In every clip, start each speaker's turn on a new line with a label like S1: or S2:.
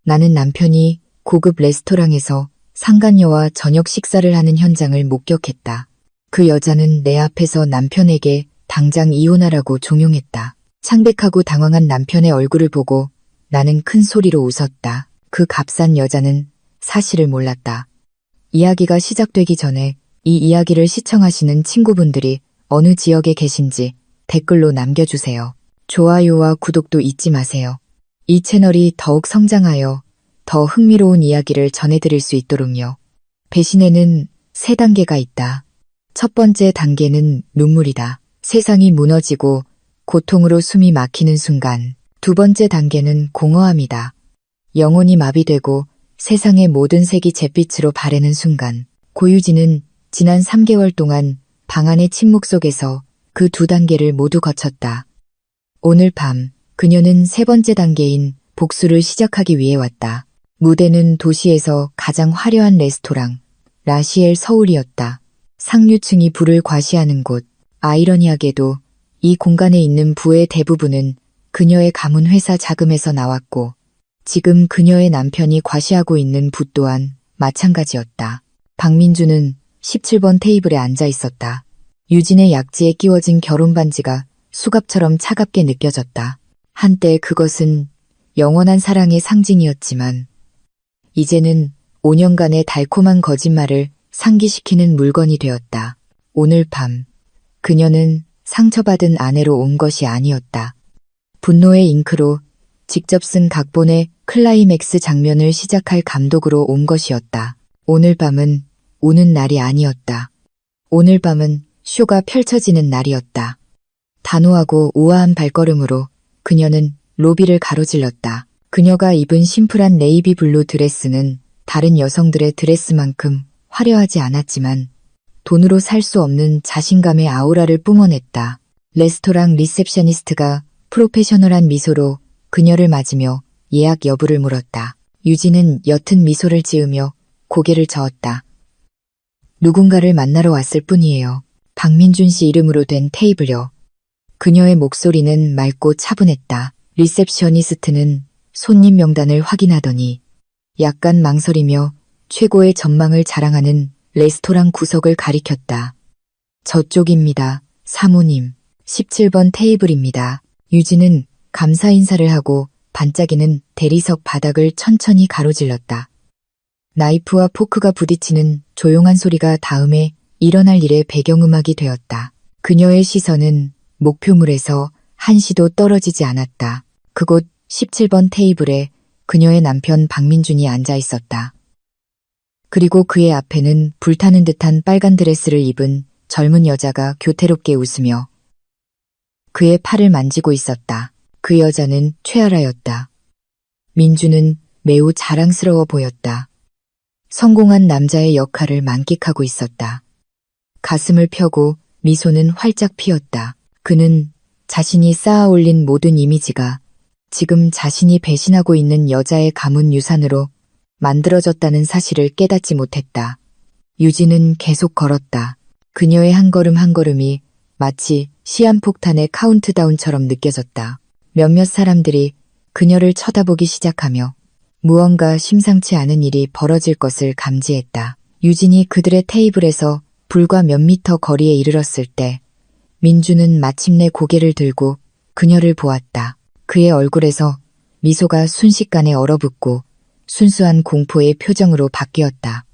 S1: 나는 남편이 고급 레스토랑에서 상간녀와 저녁 식사를 하는 현장을 목격했다. 그 여자는 내 앞에서 남편에게 당장 이혼하라고 종용했다. 창백하고 당황한 남편의 얼굴을 보고 나는 큰 소리로 웃었다. 그 값싼 여자는 사실을 몰랐다. 이야기가 시작되기 전에 이 이야기를 시청하시는 친구분들이 어느 지역에 계신지 댓글로 남겨주세요. 좋아요와 구독도 잊지 마세요. 이 채널이 더욱 성장하여 더 흥미로운 이야기를 전해드릴 수 있도록요. 배신에는 3단계가 있다. 첫 번째 단계는 눈물이다. 세상이 무너지고 고통으로 숨이 막히는 순간. 두 번째 단계는 공허함이다. 영혼이 마비되고 세상의 모든 색이 잿빛으로 바래는 순간. 고유진은 지난 3개월 동안 방 안의 침묵 속에서 그 2단계를 모두 거쳤다. 오늘 밤 그녀는 3번째 단계인 복수를 시작하기 위해 왔다. 무대는 도시에서 가장 화려한 레스토랑 라시엘 서울이었다. 상류층이 부를 과시하는 곳. 아이러니하게도 이 공간에 있는 부의 대부분은 그녀의 가문 회사 자금에서 나왔고 지금 그녀의 남편이 과시하고 있는 부 또한 마찬가지였다. 박민주는 17번 테이블에 앉아 있었다. 유진의 약지에 끼워진 결혼 반지가 수갑처럼 차갑게 느껴졌다. 한때 그것은 영원한 사랑의 상징이었지만 이제는 5년간의 달콤한 거짓말을 상기시키는 물건이 되었다. 오늘 밤 그녀는 상처받은 아내로 온 것이 아니었다. 분노의 잉크로 직접 쓴 각본의 클라이맥스 장면을 시작할 감독으로 온 것이었다. 오늘 밤은 우는 날이 아니었다. 오늘 밤은 쇼가 펼쳐지는 날이었다. 단호하고 우아한 발걸음으로 그녀는 로비를 가로질렀다. 그녀가 입은 심플한 네이비 블루 드레스는 다른 여성들의 드레스만큼 화려하지 않았지만 돈으로 살 수 없는 자신감의 아우라를 뿜어냈다. 레스토랑 리셉셔니스트가 프로페셔널한 미소로 그녀를 맞으며 예약 여부를 물었다. 유진은 옅은 미소를 지으며 고개를 저었다. 누군가를 만나러 왔을 뿐이에요. 박민준 씨 이름으로 된 테이블요. 그녀의 목소리는 맑고 차분했다. 리셉셔니스트는 손님 명단을 확인하더니 약간 망설이며 최고의 전망을 자랑하는 레스토랑 구석을 가리켰다. 저쪽입니다. 사모님. 17번 테이블입니다. 유진은 감사 인사를 하고 반짝이는 대리석 바닥을 천천히 가로질렀다. 나이프와 포크가 부딪히는 조용한 소리가 다음에 일어날 일의 배경음악이 되었다. 그녀의 시선은 목표물에서 한시도 떨어지지 않았다. 그곳 17번 테이블에 그녀의 남편 박민준이 앉아 있었다. 그리고 그의 앞에는 불타는 듯한 빨간 드레스를 입은 젊은 여자가 교태롭게 웃으며 그의 팔을 만지고 있었다. 그 여자는 최아라였다. 민주는 매우 자랑스러워 보였다. 성공한 남자의 역할을 만끽하고 있었다. 가슴을 펴고 미소는 활짝 피었다. 그는 자신이 쌓아올린 모든 이미지가 지금 자신이 배신하고 있는 여자의 가문 유산으로 만들어졌다는 사실을 깨닫지 못했다. 유진은 계속 걸었다. 그녀의 한 걸음 한 걸음이 마치 시한폭탄의 카운트다운처럼 느껴졌다. 몇몇 사람들이 그녀를 쳐다보기 시작하며 무언가 심상치 않은 일이 벌어질 것을 감지했다. 유진이 그들의 테이블에서 불과 몇 미터 거리에 이르렀을 때 민주는 마침내 고개를 들고 그녀를 보았다. 그의 얼굴에서 미소가 순식간에 얼어붙고 순수한 공포의 표정으로 바뀌었다.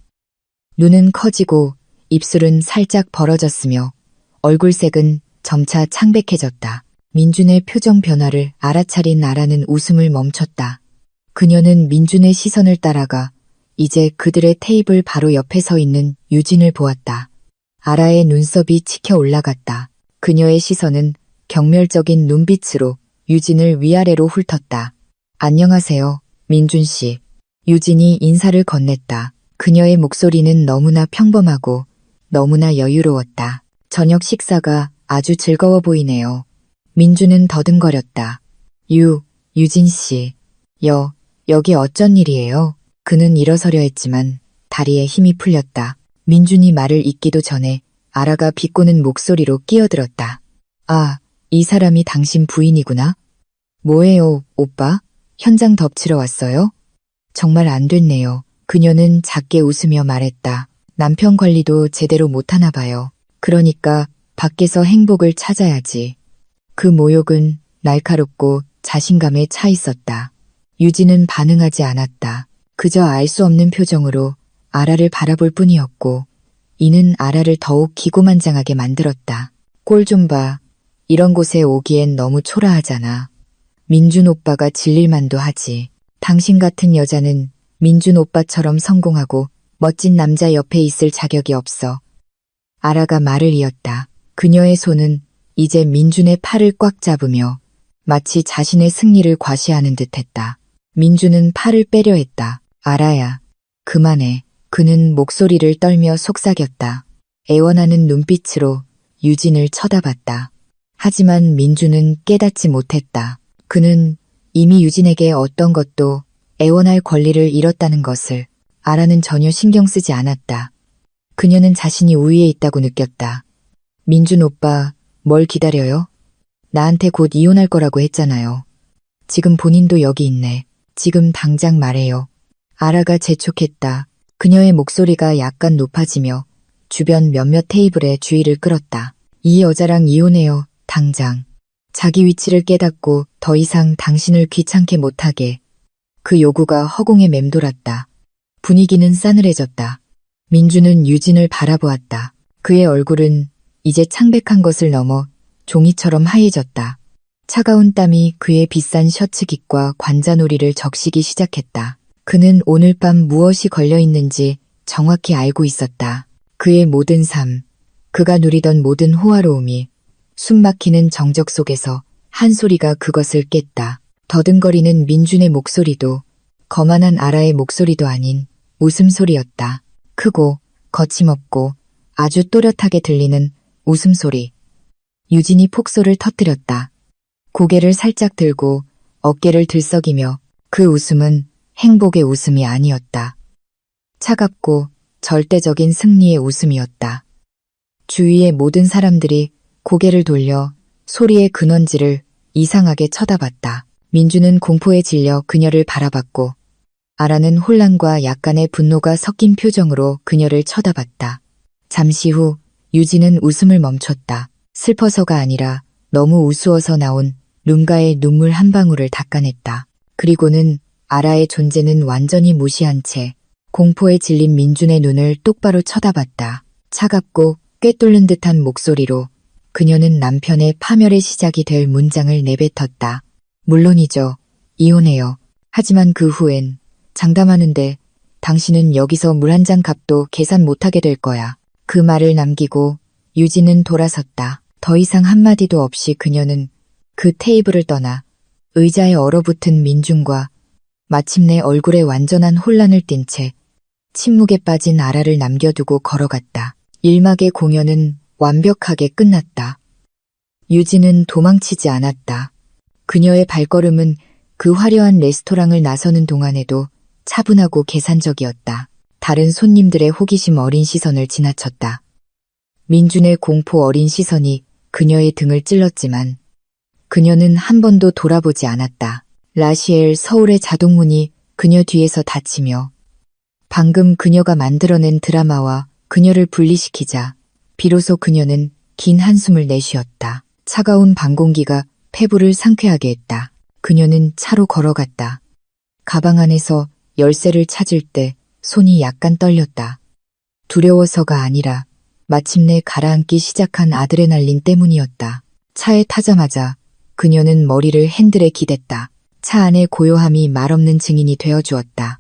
S1: 눈은 커지고 입술은 살짝 벌어졌으며 얼굴색은 점차 창백해졌다. 민준의 표정 변화를 알아차린 아라는 웃음을 멈췄다. 그녀는 민준의 시선을 따라가 이제 그들의 테이블 바로 옆에 서 있는 유진을 보았다. 아라의 눈썹이 치켜 올라갔다. 그녀의 시선은 경멸적인 눈빛으로 유진을 위아래로 훑었다. 안녕하세요, 민준 씨. 유진이 인사를 건넸다. 그녀의 목소리는 너무나 평범하고 너무나 여유로웠다. 저녁 식사가 아주 즐거워 보이네요. 민준은 더듬거렸다. 유진 씨. 여기 어쩐 일이에요? 그는 일어서려 했지만 다리에 힘이 풀렸다. 민준이 말을 잇기도 전에 아라가 비꼬는 목소리로 끼어들었다. 아, 이 사람이 당신 부인이구나? 뭐예요, 오빠? 현장 덮치러 왔어요? 정말 안 됐네요. 그녀는 작게 웃으며 말했다. 남편 관리도 제대로 못하나 봐요. 그러니까 밖에서 행복을 찾아야지. 그 모욕은 날카롭고 자신감에 차 있었다. 유진은 반응하지 않았다. 그저 알 수 없는 표정으로 아라를 바라볼 뿐이었고, 이는 아라를 더욱 기고만장하게 만들었다. 꼴 좀 봐. 이런 곳에 오기엔 너무 초라하잖아. 민준 오빠가 질릴 만도 하지. 당신 같은 여자는 민준 오빠처럼 성공하고 멋진 남자 옆에 있을 자격이 없어. 아라가 말을 이었다. 그녀의 손은 이제 민준의 팔을 꽉 잡으며 마치 자신의 승리를 과시하는 듯했다. 민준은 팔을 빼려 했다. 아라야, 그만해. 그는 목소리를 떨며 속삭였다. 애원하는 눈빛으로 유진을 쳐다봤다. 하지만 민준은 깨닫지 못했다. 그는 이미 유진에게 어떤 것도 애원할 권리를 잃었다는 것을 아라는 전혀 신경 쓰지 않았다. 그녀는 자신이 우위에 있다고 느꼈다. 민준 오빠, 뭘 기다려요? 나한테 곧 이혼할 거라고 했잖아요. 지금 본인도 여기 있네. 지금 당장 말해요. 아라가 재촉했다. 그녀의 목소리가 약간 높아지며 주변 몇몇 테이블에 주의를 끌었다. 이 여자랑 이혼해요, 당장. 자기 위치를 깨닫고 더 이상 당신을 귀찮게 못하게. 그 요구가 허공에 맴돌았다. 분위기는 싸늘해졌다. 민주는 유진을 바라보았다. 그의 얼굴은 이제 창백한 것을 넘어 종이처럼 하얘졌다. 차가운 땀이 그의 비싼 셔츠깃과 관자놀이를 적시기 시작했다. 그는 오늘 밤 무엇이 걸려 있는지 정확히 알고 있었다. 그의 모든 삶, 그가 누리던 모든 호화로움이 숨막히는 정적 속에서 한 소리가 그것을 깼다. 더듬거리는 민준의 목소리도 거만한 아라의 목소리도 아닌 웃음소리였다. 크고 거침없고 아주 또렷하게 들리는 웃음소리. 유진이 폭소를 터뜨렸다. 고개를 살짝 들고 어깨를 들썩이며 그 웃음은 행복의 웃음이 아니었다. 차갑고 절대적인 승리의 웃음이었다. 주위의 모든 사람들이 고개를 돌려 소리의 근원지를 이상하게 쳐다봤다. 민주는 공포에 질려 그녀를 바라봤고 아라는 혼란과 약간의 분노가 섞인 표정으로 그녀를 쳐다봤다. 잠시 후 유진은 웃음을 멈췄다. 슬퍼서가 아니라 너무 우스워서 나온 눈가에 눈물 한 방울을 닦아냈다. 그리고는 아라의 존재는 완전히 무시한 채 공포에 질린 민준의 눈을 똑바로 쳐다봤다. 차갑고 꿰뚫는 듯한 목소리로 그녀는 남편의 파멸의 시작이 될 문장을 내뱉었다. 물론이죠. 이혼해요. 하지만 그 후엔 장담하는데 당신은 여기서 물 한 잔 값도 계산 못하게 될 거야. 그 말을 남기고 유진은 돌아섰다. 더 이상 한마디도 없이 그녀는 그 테이블을 떠나 의자에 얼어붙은 민준과 마침내 얼굴에 완전한 혼란을 띤 채 침묵에 빠진 아라를 남겨두고 걸어갔다. 일막의 공연은 완벽하게 끝났다. 유진은 도망치지 않았다. 그녀의 발걸음은 그 화려한 레스토랑을 나서는 동안에도 차분하고 계산적이었다. 다른 손님들의 호기심 어린 시선을 지나쳤다. 민준의 공포 어린 시선이 그녀의 등을 찔렀지만 그녀는 한 번도 돌아보지 않았다. 라시엘 서울의 자동문이 그녀 뒤에서 닫히며 방금 그녀가 만들어낸 드라마와 그녀를 분리시키자 비로소 그녀는 긴 한숨을 내쉬었다. 차가운 방 공기가 폐부를 상쾌하게 했다. 그녀는 차로 걸어갔다. 가방 안에서 열쇠를 찾을 때 손이 약간 떨렸다. 두려워서가 아니라 마침내 가라앉기 시작한 아드레날린 때문이었다. 차에 타자마자 그녀는 머리를 핸들에 기댔다. 차 안의 고요함이 말없는 증인이 되어주었다.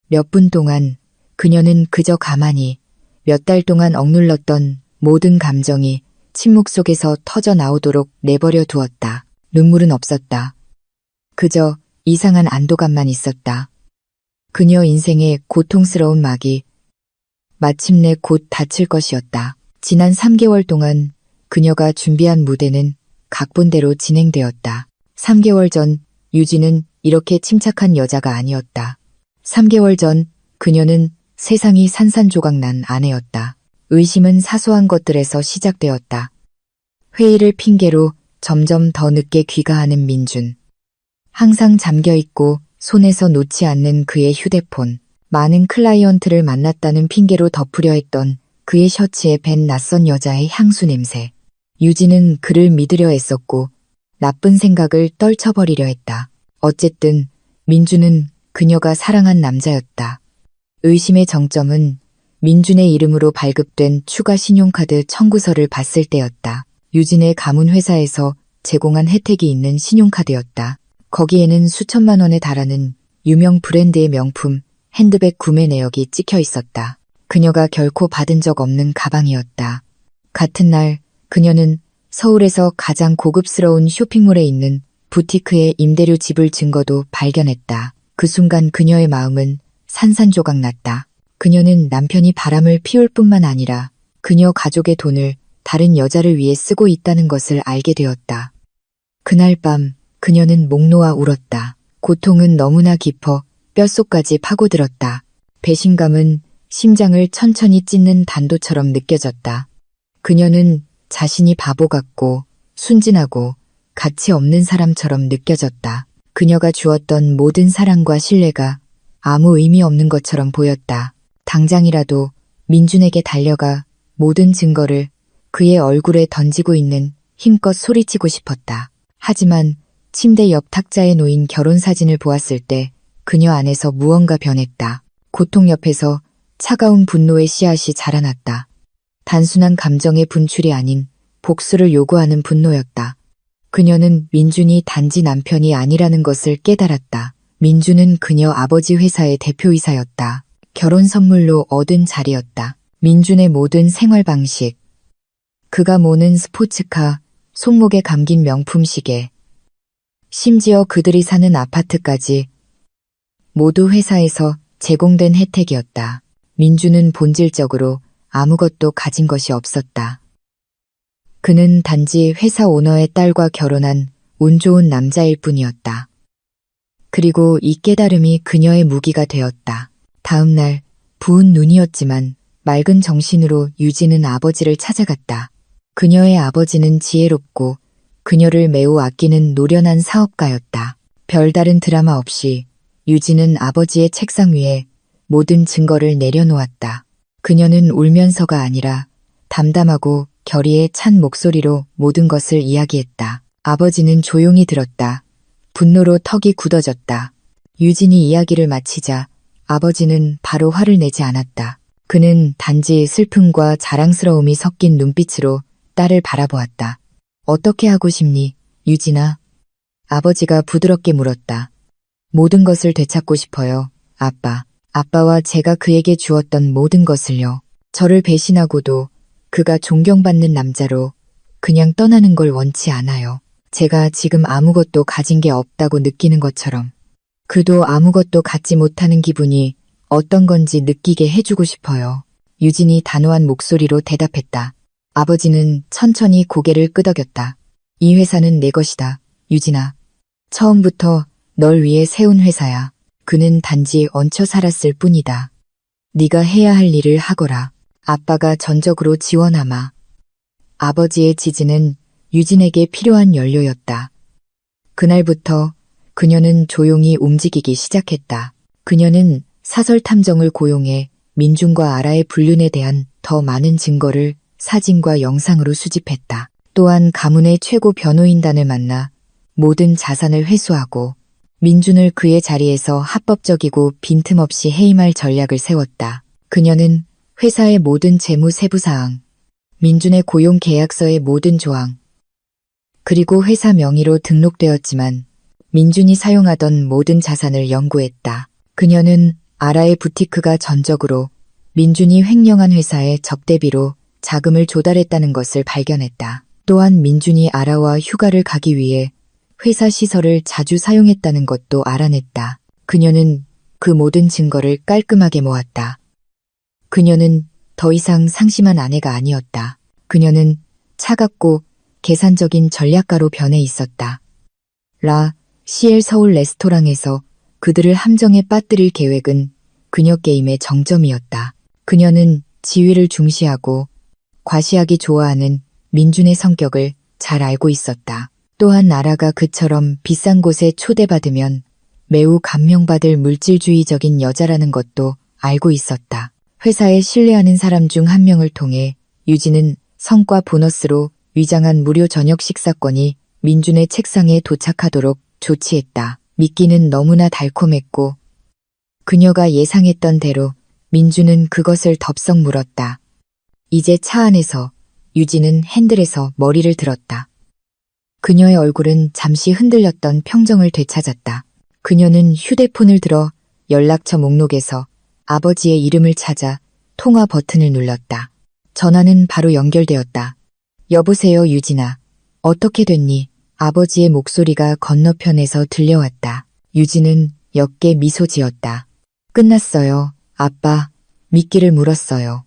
S1: 몇 분 동안 그녀는 그저 가만히 몇 달 동안 억눌렀던 모든 감정이 침묵 속에서 터져 나오도록 내버려 두었다. 눈물은 없었다. 그저 이상한 안도감만 있었다. 그녀 인생의 고통스러운 막이 마침내 곧 닫힐 것이었다. 지난 3개월 동안 그녀가 준비한 무대는 각본대로 진행되었다. 3개월 전 유진은 이렇게 침착한 여자가 아니었다. 3개월 전 그녀는 세상이 산산조각난 아내였다. 의심은 사소한 것들에서 시작되었다. 회의를 핑계로 점점 더 늦게 귀가하는 민준. 항상 잠겨있고 손에서 놓지 않는 그의 휴대폰, 많은 클라이언트를 만났다는 핑계로 덮으려 했던 그의 셔츠에 밴 낯선 여자의 향수 냄새. 유진은 그를 믿으려 애썼고 나쁜 생각을 떨쳐버리려 했다. 어쨌든 민주는 그녀가 사랑한 남자였다. 의심의 정점은 민준의 이름으로 발급된 추가 신용카드 청구서를 봤을 때였다. 유진의 가문 회사에서 제공한 혜택이 있는 신용카드였다. 거기에는 수천만 원에 달하는 유명 브랜드의 명품 핸드백 구매 내역이 찍혀 있었다. 그녀가 결코 받은 적 없는 가방이었다. 같은 날 그녀는 서울에서 가장 고급스러운 쇼핑몰에 있는 부티크의 임대료 지불 증거도 발견했다. 그 순간 그녀의 마음은 산산조각 났다. 그녀는 남편이 바람을 피울 뿐만 아니라 그녀 가족의 돈을 다른 여자를 위해 쓰고 있다는 것을 알게 되었다. 그날 밤 그녀는 목 놓아 울었다. 고통은 너무나 깊어 뼛속까지 파고들었다. 배신감은 심장을 천천히 찢는 단도처럼 느껴졌다. 그녀는 자신이 바보 같고 순진하고 가치 없는 사람처럼 느껴졌다. 그녀가 주었던 모든 사랑과 신뢰가 아무 의미 없는 것처럼 보였다. 당장이라도 민준에게 달려가 모든 증거를 그의 얼굴에 던지고 있는 힘껏 소리치고 싶었다. 하지만 침대 옆 탁자에 놓인 결혼사진을 보았을 때 그녀 안에서 무언가 변했다. 고통 옆에서 차가운 분노의 씨앗이 자라났다. 단순한 감정의 분출이 아닌 복수를 요구하는 분노였다. 그녀는 민준이 단지 남편이 아니라는 것을 깨달았다. 민준은 그녀 아버지 회사의 대표이사였다. 결혼 선물로 얻은 자리였다. 민준의 모든 생활 방식, 그가 모는 스포츠카, 손목에 감긴 명품 시계, 심지어 그들이 사는 아파트까지 모두 회사에서 제공된 혜택이었다. 민준은 본질적으로 아무것도 가진 것이 없었다. 그는 단지 회사 오너의 딸과 결혼한 운 좋은 남자일 뿐이었다. 그리고 이 깨달음이 그녀의 무기가 되었다. 다음 날 부은 눈이었지만 맑은 정신으로 유진은 아버지를 찾아갔다. 그녀의 아버지는 지혜롭고 그녀를 매우 아끼는 노련한 사업가였다. 별다른 드라마 없이 유진은 아버지의 책상 위에 모든 증거를 내려놓았다. 그녀는 울면서가 아니라 담담하고 결의에 찬 목소리로 모든 것을 이야기했다. 아버지는 조용히 들었다. 분노로 턱이 굳어졌다. 유진이 이야기를 마치자 아버지는 바로 화를 내지 않았다. 그는 단지 슬픔과 자랑스러움이 섞인 눈빛으로 딸을 바라보았다. 어떻게 하고 싶니, 유진아? 아버지가 부드럽게 물었다. 모든 것을 되찾고 싶어요, 아빠. 아빠와 제가 그에게 주었던 모든 것을요. 저를 배신하고도 그가 존경받는 남자로 그냥 떠나는 걸 원치 않아요. 제가 지금 아무것도 가진 게 없다고 느끼는 것처럼 그도 아무것도 갖지 못하는 기분이 어떤 건지 느끼게 해주고 싶어요. 유진이 단호한 목소리로 대답했다. 아버지는 천천히 고개를 끄덕였다. 이 회사는 내 것이다, 유진아. 처음부터 널 위해 세운 회사야. 그는 단지 얹혀 살았을 뿐이다. 네가 해야 할 일을 하거라. 아빠가 전적으로 지원하마. 아버지의 지지는 유진에게 필요한 연료였다. 그날부터 그녀는 조용히 움직이기 시작했다. 그녀는 사설 탐정을 고용해 민준과 아라의 불륜에 대한 더 많은 증거를 사진과 영상으로 수집했다. 또한 가문의 최고 변호인단을 만나 모든 자산을 회수하고 민준을 그의 자리에서 합법적이고 빈틈없이 해임할 전략을 세웠다. 그녀는 회사의 모든 재무 세부사항, 민준의 고용 계약서의 모든 조항, 그리고 회사 명의로 등록되었지만 민준이 사용하던 모든 자산을 연구했다. 그녀는 아라의 부티크가 전적으로 민준이 횡령한 회사의 접대비로 자금을 조달했다는 것을 발견했다. 또한 민준이 아라와 휴가를 가기 위해 회사 시설을 자주 사용했다는 것도 알아냈다. 그녀는 그 모든 증거를 깔끔하게 모았다. 그녀는 더 이상 상심한 아내가 아니었다. 그녀는 차갑고 계산적인 전략가로 변해 있었다. CL 서울 레스토랑에서 그들을 함정에 빠뜨릴 계획은 그녀 게임의 정점이었다. 그녀는 지위를 중시하고 과시하기 좋아하는 민준의 성격을 잘 알고 있었다. 또한 아라가 그처럼 비싼 곳에 초대받으면 매우 감명받을 물질주의적인 여자라는 것도 알고 있었다. 회사에 신뢰하는 사람 중 한 명을 통해 유진은 성과 보너스로 위장한 무료 저녁 식사권이 민준의 책상에 도착하도록 조치했다. 미끼는 너무나 달콤했고 그녀가 예상했던 대로 민준은 그것을 덥석 물었다. 이제 차 안에서 유진은 핸들에서 머리를 들었다. 그녀의 얼굴은 잠시 흔들렸던 평정을 되찾았다. 그녀는 휴대폰을 들어 연락처 목록에서 아버지의 이름을 찾아 통화 버튼을 눌렀다. 전화는 바로 연결되었다. 여보세요, 유진아. 어떻게 됐니? 아버지의 목소리가 건너편에서 들려왔다. 유진은 옅게 미소 지었다. 끝났어요. 아빠, 미끼를 물었어요.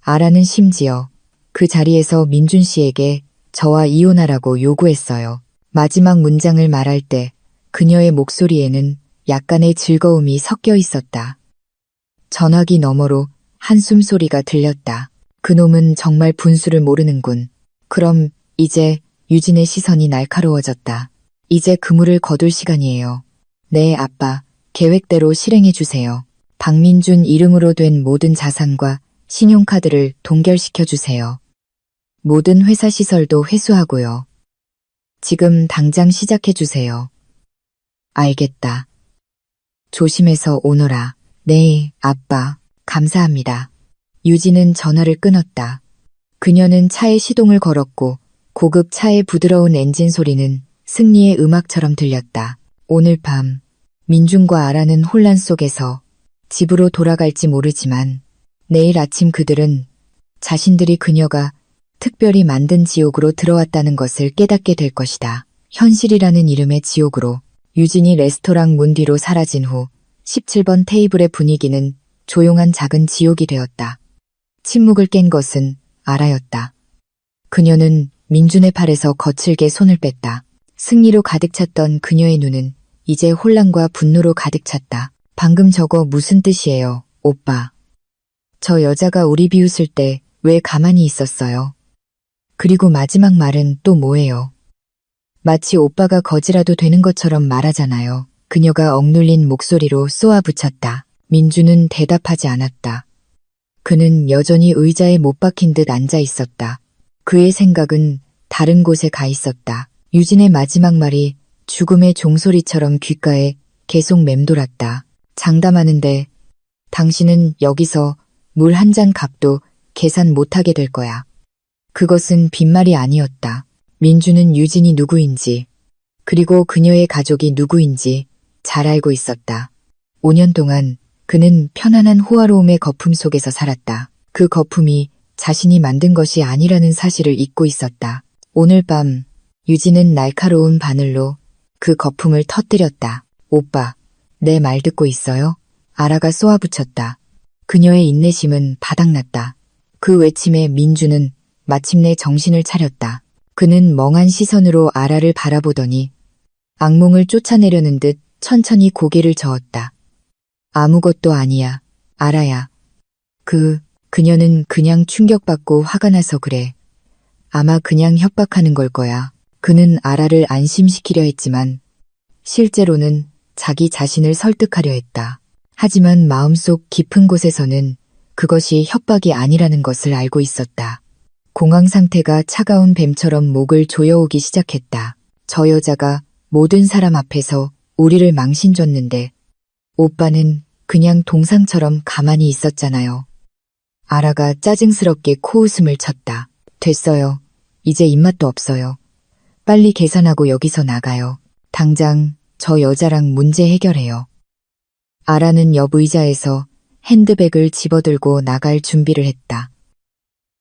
S1: 아라는 심지어 그 자리에서 민준 씨에게 저와 이혼하라고 요구했어요. 마지막 문장을 말할 때 그녀의 목소리에는 약간의 즐거움이 섞여 있었다. 전화기 너머로 한숨 소리가 들렸다. 그놈은 정말 분수를 모르는군. 그럼 이제 유진의 시선이 날카로워졌다. 이제 그물을 거둘 시간이에요. 네, 아빠. 계획대로 실행해 주세요. 박민준 이름으로 된 모든 자산과 신용카드를 동결시켜 주세요. 모든 회사 시설도 회수하고요. 지금 당장 시작해 주세요. 알겠다. 조심해서 오너라. 네, 아빠. 감사합니다. 유진은 전화를 끊었다. 그녀는 차에 시동을 걸었고 고급 차의 부드러운 엔진 소리는 승리의 음악처럼 들렸다. 오늘 밤 민준과 아라는 혼란 속에서 집으로 돌아갈지 모르지만 내일 아침 그들은 자신들이 그녀가 특별히 만든 지옥으로 들어왔다는 것을 깨닫게 될 것이다. 현실이라는 이름의 지옥으로. 유진이 레스토랑 문 뒤로 사라진 후 17번 테이블의 분위기는 조용한 작은 지옥이 되었다. 침묵을 깬 것은 아라였다. 그녀는 민준의 팔에서 거칠게 손을 뺐다. 승리로 가득 찼던 그녀의 눈은 이제 혼란과 분노로 가득 찼다. 방금 저거 무슨 뜻이에요, 오빠? 저 여자가 우리 비웃을 때 왜 가만히 있었어요? 그리고 마지막 말은 또 뭐예요? 마치 오빠가 거지라도 되는 것처럼 말하잖아요. 그녀가 억눌린 목소리로 쏘아붙였다. 민준은 대답하지 않았다. 그는 여전히 의자에 못 박힌 듯 앉아 있었다. 그의 생각은 다른 곳에 가 있었다. 유진의 마지막 말이 죽음의 종소리처럼 귓가에 계속 맴돌았다. 장담하는데 당신은 여기서 물 한 잔 값도 계산 못하게 될 거야. 그것은 빈말이 아니었다. 민준은 유진이 누구인지 그리고 그녀의 가족이 누구인지 잘 알고 있었다. 5년 동안 그는 편안한 호화로움의 거품 속에서 살았다. 그 거품이 자신이 만든 것이 아니라는 사실을 잊고 있었다. 오늘 밤 유진은 날카로운 바늘로 그 거품을 터뜨렸다. 오빠, 내 말 듣고 있어요? 아라가 쏘아붙였다. 그녀의 인내심은 바닥났다. 그 외침에 민준은 마침내 정신을 차렸다. 그는 멍한 시선으로 아라를 바라보더니 악몽을 쫓아내려는 듯 천천히 고개를 저었다. 아무것도 아니야, 아라야. 그녀는 그냥 충격받고 화가 나서 그래. 아마 그냥 협박하는 걸 거야. 그는 아라를 안심시키려 했지만 실제로는 자기 자신을 설득하려 했다. 하지만 마음속 깊은 곳에서는 그것이 협박이 아니라는 것을 알고 있었다. 공황 상태가 차가운 뱀처럼 목을 조여오기 시작했다. 저 여자가 모든 사람 앞에서 우리를 망신줬는데 오빠는 그냥 동상처럼 가만히 있었잖아요. 아라가 짜증스럽게 코웃음을 쳤다. 됐어요. 이제 입맛도 없어요. 빨리 계산하고 여기서 나가요. 당장 저 여자랑 문제 해결해요. 아라는 옆 의자에서 핸드백을 집어들고 나갈 준비를 했다.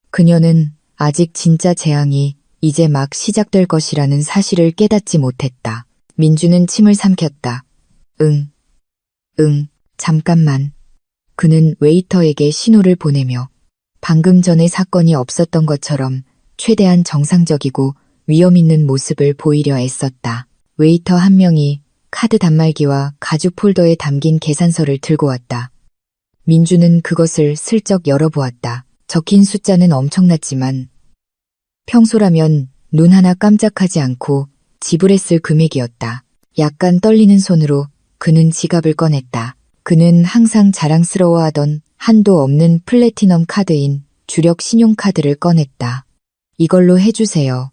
S1: 그녀는 아직 진짜 재앙이 이제 막 시작될 것이라는 사실을 깨닫지 못했다. 민주는 침을 삼켰다. 응, 잠깐만. 그는 웨이터에게 신호를 보내며 방금 전에 사건이 없었던 것처럼 최대한 정상적이고 위험 있는 모습을 보이려 애썼다. 웨이터 한 명이 카드 단말기와 가죽 폴더에 담긴 계산서를 들고 왔다. 민주는 그것을 슬쩍 열어보았다. 적힌 숫자는 엄청났지만 평소라면 눈 하나 깜짝하지 않고 지불했을 금액이었다. 약간 떨리는 손으로 그는 지갑을 꺼냈다. 그는 항상 자랑스러워하던 한도 없는 플래티넘 카드인 주력 신용카드를 꺼냈다. 이걸로 해주세요.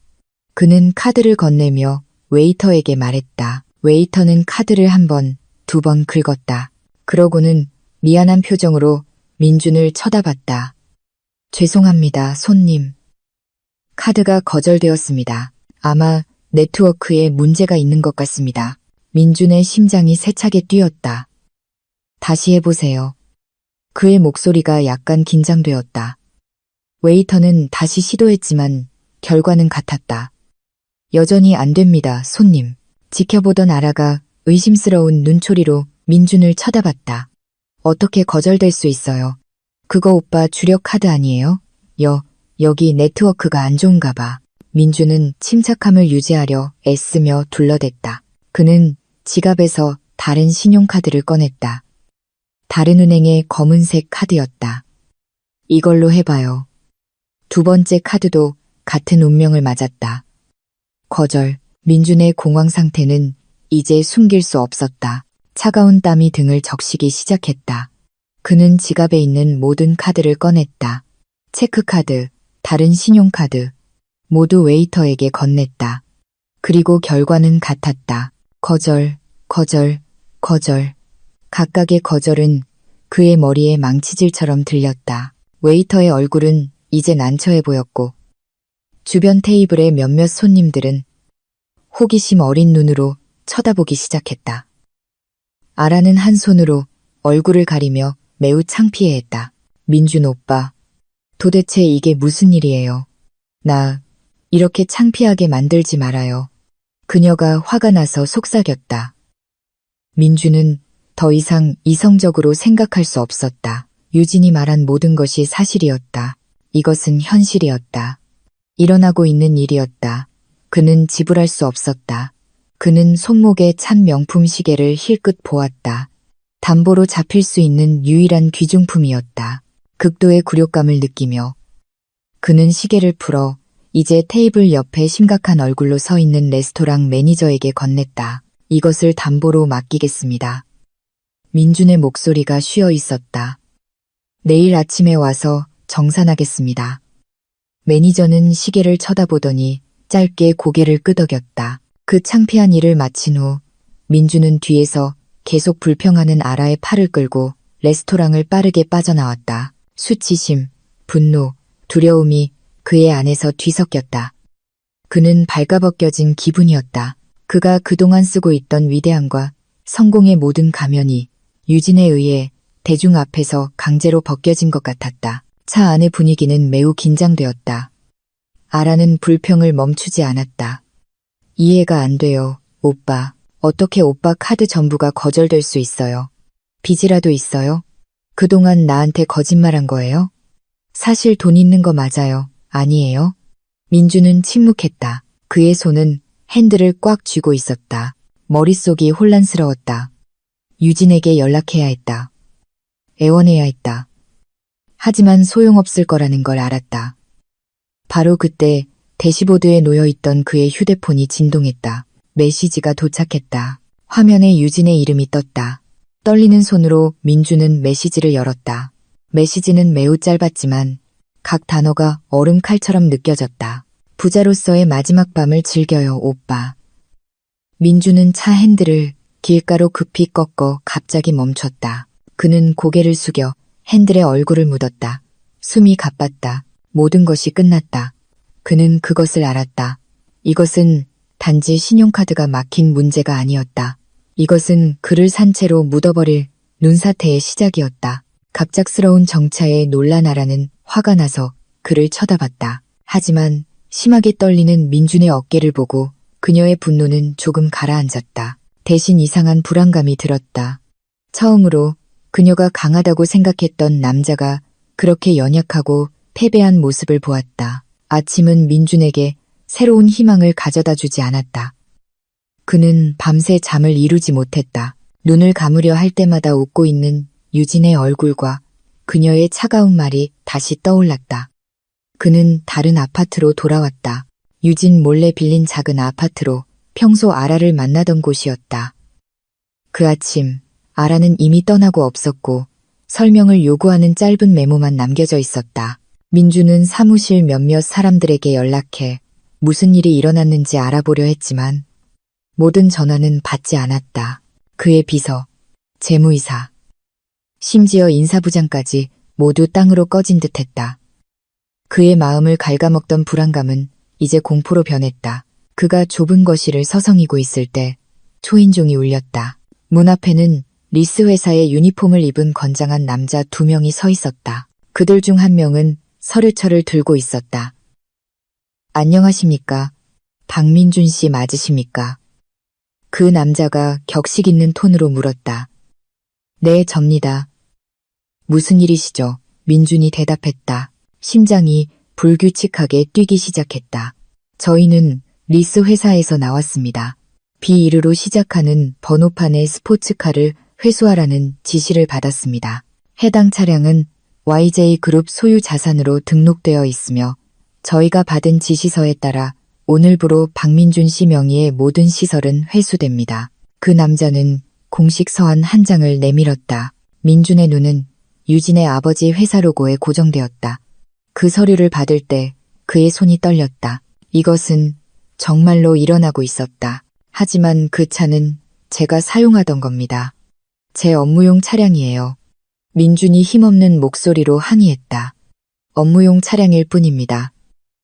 S1: 그는 카드를 건네며 웨이터에게 말했다. 웨이터는 카드를 한 번, 두 번 긁었다. 그러고는 미안한 표정으로 민준을 쳐다봤다. 죄송합니다, 손님. 카드가 거절되었습니다. 아마 네트워크에 문제가 있는 것 같습니다. 민준의 심장이 세차게 뛰었다. 다시 해보세요. 그의 목소리가 약간 긴장되었다. 웨이터는 다시 시도했지만 결과는 같았다. 여전히 안 됩니다, 손님. 지켜보던 아라가 의심스러운 눈초리로 민준을 쳐다봤다. 어떻게 거절될 수 있어요? 그거 오빠 주력 카드 아니에요? 여기 네트워크가 안 좋은가 봐. 민준은 침착함을 유지하려 애쓰며 둘러댔다. 그는 지갑에서 다른 신용카드를 꺼냈다. 다른 은행의 검은색 카드였다. 이걸로 해봐요. 두 번째 카드도 같은 운명을 맞았다. 거절. 민준의 공황 상태는 이제 숨길 수 없었다. 차가운 땀이 등을 적시기 시작했다. 그는 지갑에 있는 모든 카드를 꺼냈다. 체크카드, 다른 신용카드, 모두 웨이터에게 건넸다. 그리고 결과는 같았다. 거절, 거절, 거절. 각각의 거절은 그의 머리에 망치질처럼 들렸다. 웨이터의 얼굴은 이제 난처해 보였고 주변 테이블의 몇몇 손님들은 호기심 어린 눈으로 쳐다보기 시작했다. 아라는 한 손으로 얼굴을 가리며 매우 창피해했다. 민준 오빠, 도대체 이게 무슨 일이에요? 나 이렇게 창피하게 만들지 말아요. 그녀가 화가 나서 속삭였다. 민준은 더 이상 이성적으로 생각할 수 없었다. 유진이 말한 모든 것이 사실이었다. 이것은 현실이었다. 일어나고 있는 일이었다. 그는 지불할 수 없었다. 그는 손목에 찬 명품 시계를 힐끗 보았다. 담보로 잡힐 수 있는 유일한 귀중품이었다. 극도의 굴욕감을 느끼며 그는 시계를 풀어 이제 테이블 옆에 심각한 얼굴로 서 있는 레스토랑 매니저에게 건넸다. 이것을 담보로 맡기겠습니다. 민준의 목소리가 쉬어 있었다. 내일 아침에 와서 정산하겠습니다. 매니저는 시계를 쳐다보더니 짧게 고개를 끄덕였다. 그 창피한 일을 마친 후 민준은 뒤에서 계속 불평하는 아라의 팔을 끌고 레스토랑을 빠르게 빠져나왔다. 수치심, 분노, 두려움이 그의 안에서 뒤섞였다. 그는 발가벗겨진 기분이었다. 그가 그동안 쓰고 있던 위대함과 성공의 모든 가면이 유진에 의해 대중 앞에서 강제로 벗겨진 것 같았다. 차 안의 분위기는 매우 긴장되었다. 아라는 불평을 멈추지 않았다. 이해가 안 돼요, 오빠. 어떻게 오빠 카드 전부가 거절될 수 있어요? 빚이라도 있어요? 그동안 나한테 거짓말한 거예요? 사실 돈 있는 거 맞아요, 아니에요? 민주는 침묵했다. 그의 손은 핸들을 꽉 쥐고 있었다. 머릿속이 혼란스러웠다. 유진에게 연락해야 했다. 애원해야 했다. 하지만 소용없을 거라는 걸 알았다. 바로 그때 대시보드에 놓여있던 그의 휴대폰이 진동했다. 메시지가 도착했다. 화면에 유진의 이름이 떴다. 떨리는 손으로 민주는 메시지를 열었다. 메시지는 매우 짧았지만 각 단어가 얼음칼처럼 느껴졌다. 부자로서의 마지막 밤을 즐겨요, 오빠. 민주는 차 핸들을 길가로 급히 꺾어 갑자기 멈췄다. 그는 고개를 숙여 핸들에 얼굴을 묻었다. 숨이 가빴다. 모든 것이 끝났다. 그는 그것을 알았다. 이것은 단지 신용카드가 막힌 문제가 아니었다. 이것은 그를 산채로 묻어버릴 눈사태의 시작이었다. 갑작스러운 정차에 놀란 아라는 화가 나서 그를 쳐다봤다. 하지만 심하게 떨리는 민준의 어깨를 보고 그녀의 분노는 조금 가라앉았다. 대신 이상한 불안감이 들었다. 처음으로 그녀가 강하다고 생각했던 남자가 그렇게 연약하고 패배한 모습을 보았다. 아침은 민준에게 새로운 희망을 가져다 주지 않았다. 그는 밤새 잠을 이루지 못했다. 눈을 감으려 할 때마다 웃고 있는 유진의 얼굴과 그녀의 차가운 말이 다시 떠올랐다. 그는 다른 아파트로 돌아왔다. 유진 몰래 빌린 작은 아파트로 평소 아라를 만나던 곳이었다. 그 아침, 아라는 이미 떠나고 없었고 설명을 요구하는 짧은 메모만 남겨져 있었다. 민주는 사무실 몇몇 사람들에게 연락해 무슨 일이 일어났는지 알아보려 했지만 모든 전화는 받지 않았다. 그의 비서, 재무이사, 심지어 인사부장까지 모두 땅으로 꺼진 듯했다. 그의 마음을 갉아먹던 불안감은 이제 공포로 변했다. 그가 좁은 거실을 서성이고 있을 때 초인종이 울렸다. 문 앞에는 리스 회사의 유니폼을 입은 건장한 남자 2명이 서 있었다. 그들 중 한 명은 서류철을 들고 있었다. 안녕하십니까? 박민준 씨 맞으십니까? 그 남자가 격식 있는 톤으로 물었다. 네, 접니다. 무슨 일이시죠? 민준이 대답했다. 심장이 불규칙하게 뛰기 시작했다. 저희는 리스 회사에서 나왔습니다. B1으로 시작하는 번호판의 스포츠카를 회수하라는 지시를 받았습니다. 해당 차량은 YJ그룹 소유 자산으로 등록되어 있으며 저희가 받은 지시서에 따라 오늘부로 박민준 씨 명의의 모든 시설은 회수됩니다. 그 남자는 공식 서한 한 장을 내밀었다. 민준의 눈은 유진의 아버지 회사 로고에 고정되었다. 그 서류를 받을 때 그의 손이 떨렸다. 이것은 정말로 일어나고 있었다. 하지만 그 차는 제가 사용하던 겁니다. 제 업무용 차량이에요. 민준이 힘없는 목소리로 항의했다. 업무용 차량일 뿐입니다.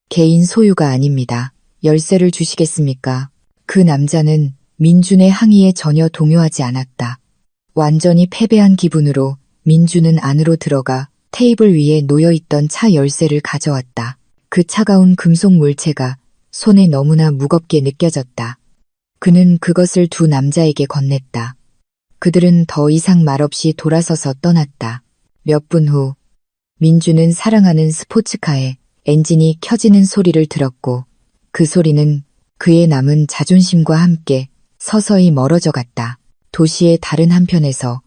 S1: 개인 소유가 아닙니다. 열쇠를 주시겠습니까? 그 남자는 민준의 항의에 전혀 동요하지 않았다. 완전히 패배한 기분으로 민준은 안으로 들어가 테이블 위에 놓여있던 차 열쇠를 가져왔다. 그 차가운 금속 물체가 손에 너무나 무겁게 느껴졌다. 그는 그것을 두 남자에게 건넸다. 그들은 더 이상 말없이 돌아서서 떠났다. 몇 분 후, 민주는 사랑하는 스포츠카에 엔진이 켜지는 소리를 들었고 그 소리는 그의 남은 자존심과 함께 서서히 멀어져 갔다. 도시의 다른 한편에서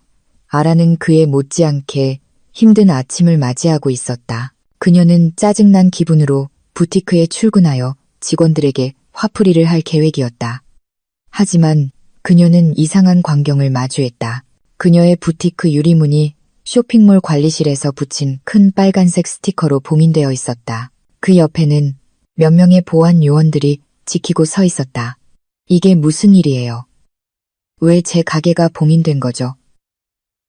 S1: 아라는 그의 못지않게 힘든 아침을 맞이하고 있었다. 그녀는 짜증난 기분으로 부티크에 출근하여 직원들에게 화풀이를 할 계획이었다. 하지만 그녀는 이상한 광경을 마주했다. 그녀의 부티크 유리문이 쇼핑몰 관리실에서 붙인 큰 빨간색 스티커로 봉인되어 있었다. 그 옆에는 몇 명의 보안 요원들이 지키고 서 있었다. 이게 무슨 일이에요? 왜 제 가게가 봉인된 거죠?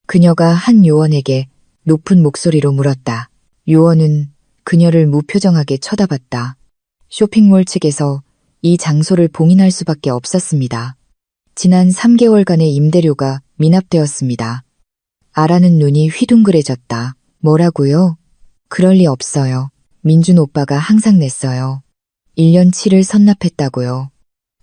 S1: 그녀가 한 요원에게 높은 목소리로 물었다. 요원은 그녀를 무표정하게 쳐다봤다. 쇼핑몰 측에서 이 장소를 봉인할 수밖에 없었습니다. 지난 3개월간의 임대료가 미납되었습니다. 아라는 눈이 휘둥그레졌다. 뭐라고요? 그럴 리 없어요. 민준 오빠가 항상 냈어요. 1년치를 선납했다고요.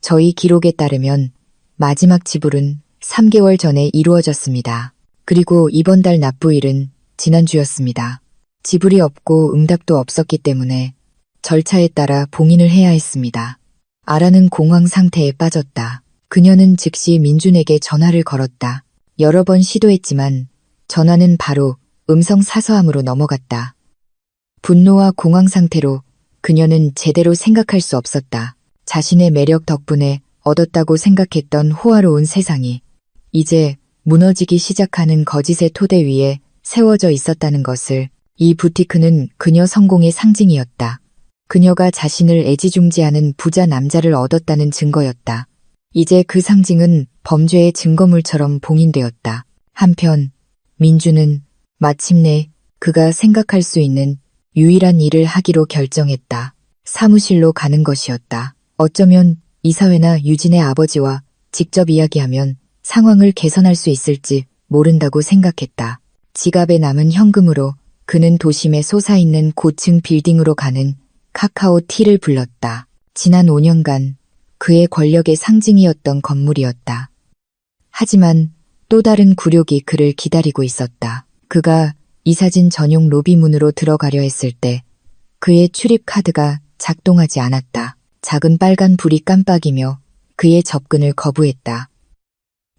S1: 저희 기록에 따르면 마지막 지불은 3개월 전에 이루어졌습니다. 그리고 이번 달 납부일은 지난주였습니다. 지불이 없고 응답도 없었기 때문에 절차에 따라 봉인을 해야 했습니다. 아라는 공황 상태에 빠졌다. 그녀는 즉시 민준에게 전화를 걸었다. 여러 번 시도했지만 전화는 바로 음성 사서함으로 넘어갔다. 분노와 공황 상태로 그녀는 제대로 생각할 수 없었다. 자신의 매력 덕분에 얻었다고 생각했던 호화로운 세상이 이제 무너지기 시작하는 거짓의 토대 위에 세워져 있었다는 것을 이 부티크는 그녀 성공의 상징이었다. 그녀가 자신을 애지중지하는 부자 남자를 얻었다는 증거였다. 이제 그 상징은 범죄의 증거물처럼 봉인되었다. 한편 민주는 마침내 그가 생각할 수 있는 유일한 일을 하기로 결정했다. 사무실로 가는 것이었다. 어쩌면 이사회나 유진의 아버지와 직접 이야기하면 상황을 개선할 수 있을지 모른다고 생각했다. 지갑에 남은 현금으로 그는 도심에 솟아있는 고층 빌딩으로 가는 카카오 T를 불렀다. 지난 5년간 그의 권력의 상징이었던 건물이었다. 하지만 또 다른 굴욕이 그를 기다리고 있었다. 그가 이사진 전용 로비 문으로 들어가려 했을 때 그의 출입 카드가 작동하지 않았다. 작은 빨간 불이 깜빡이며 그의 접근을 거부했다.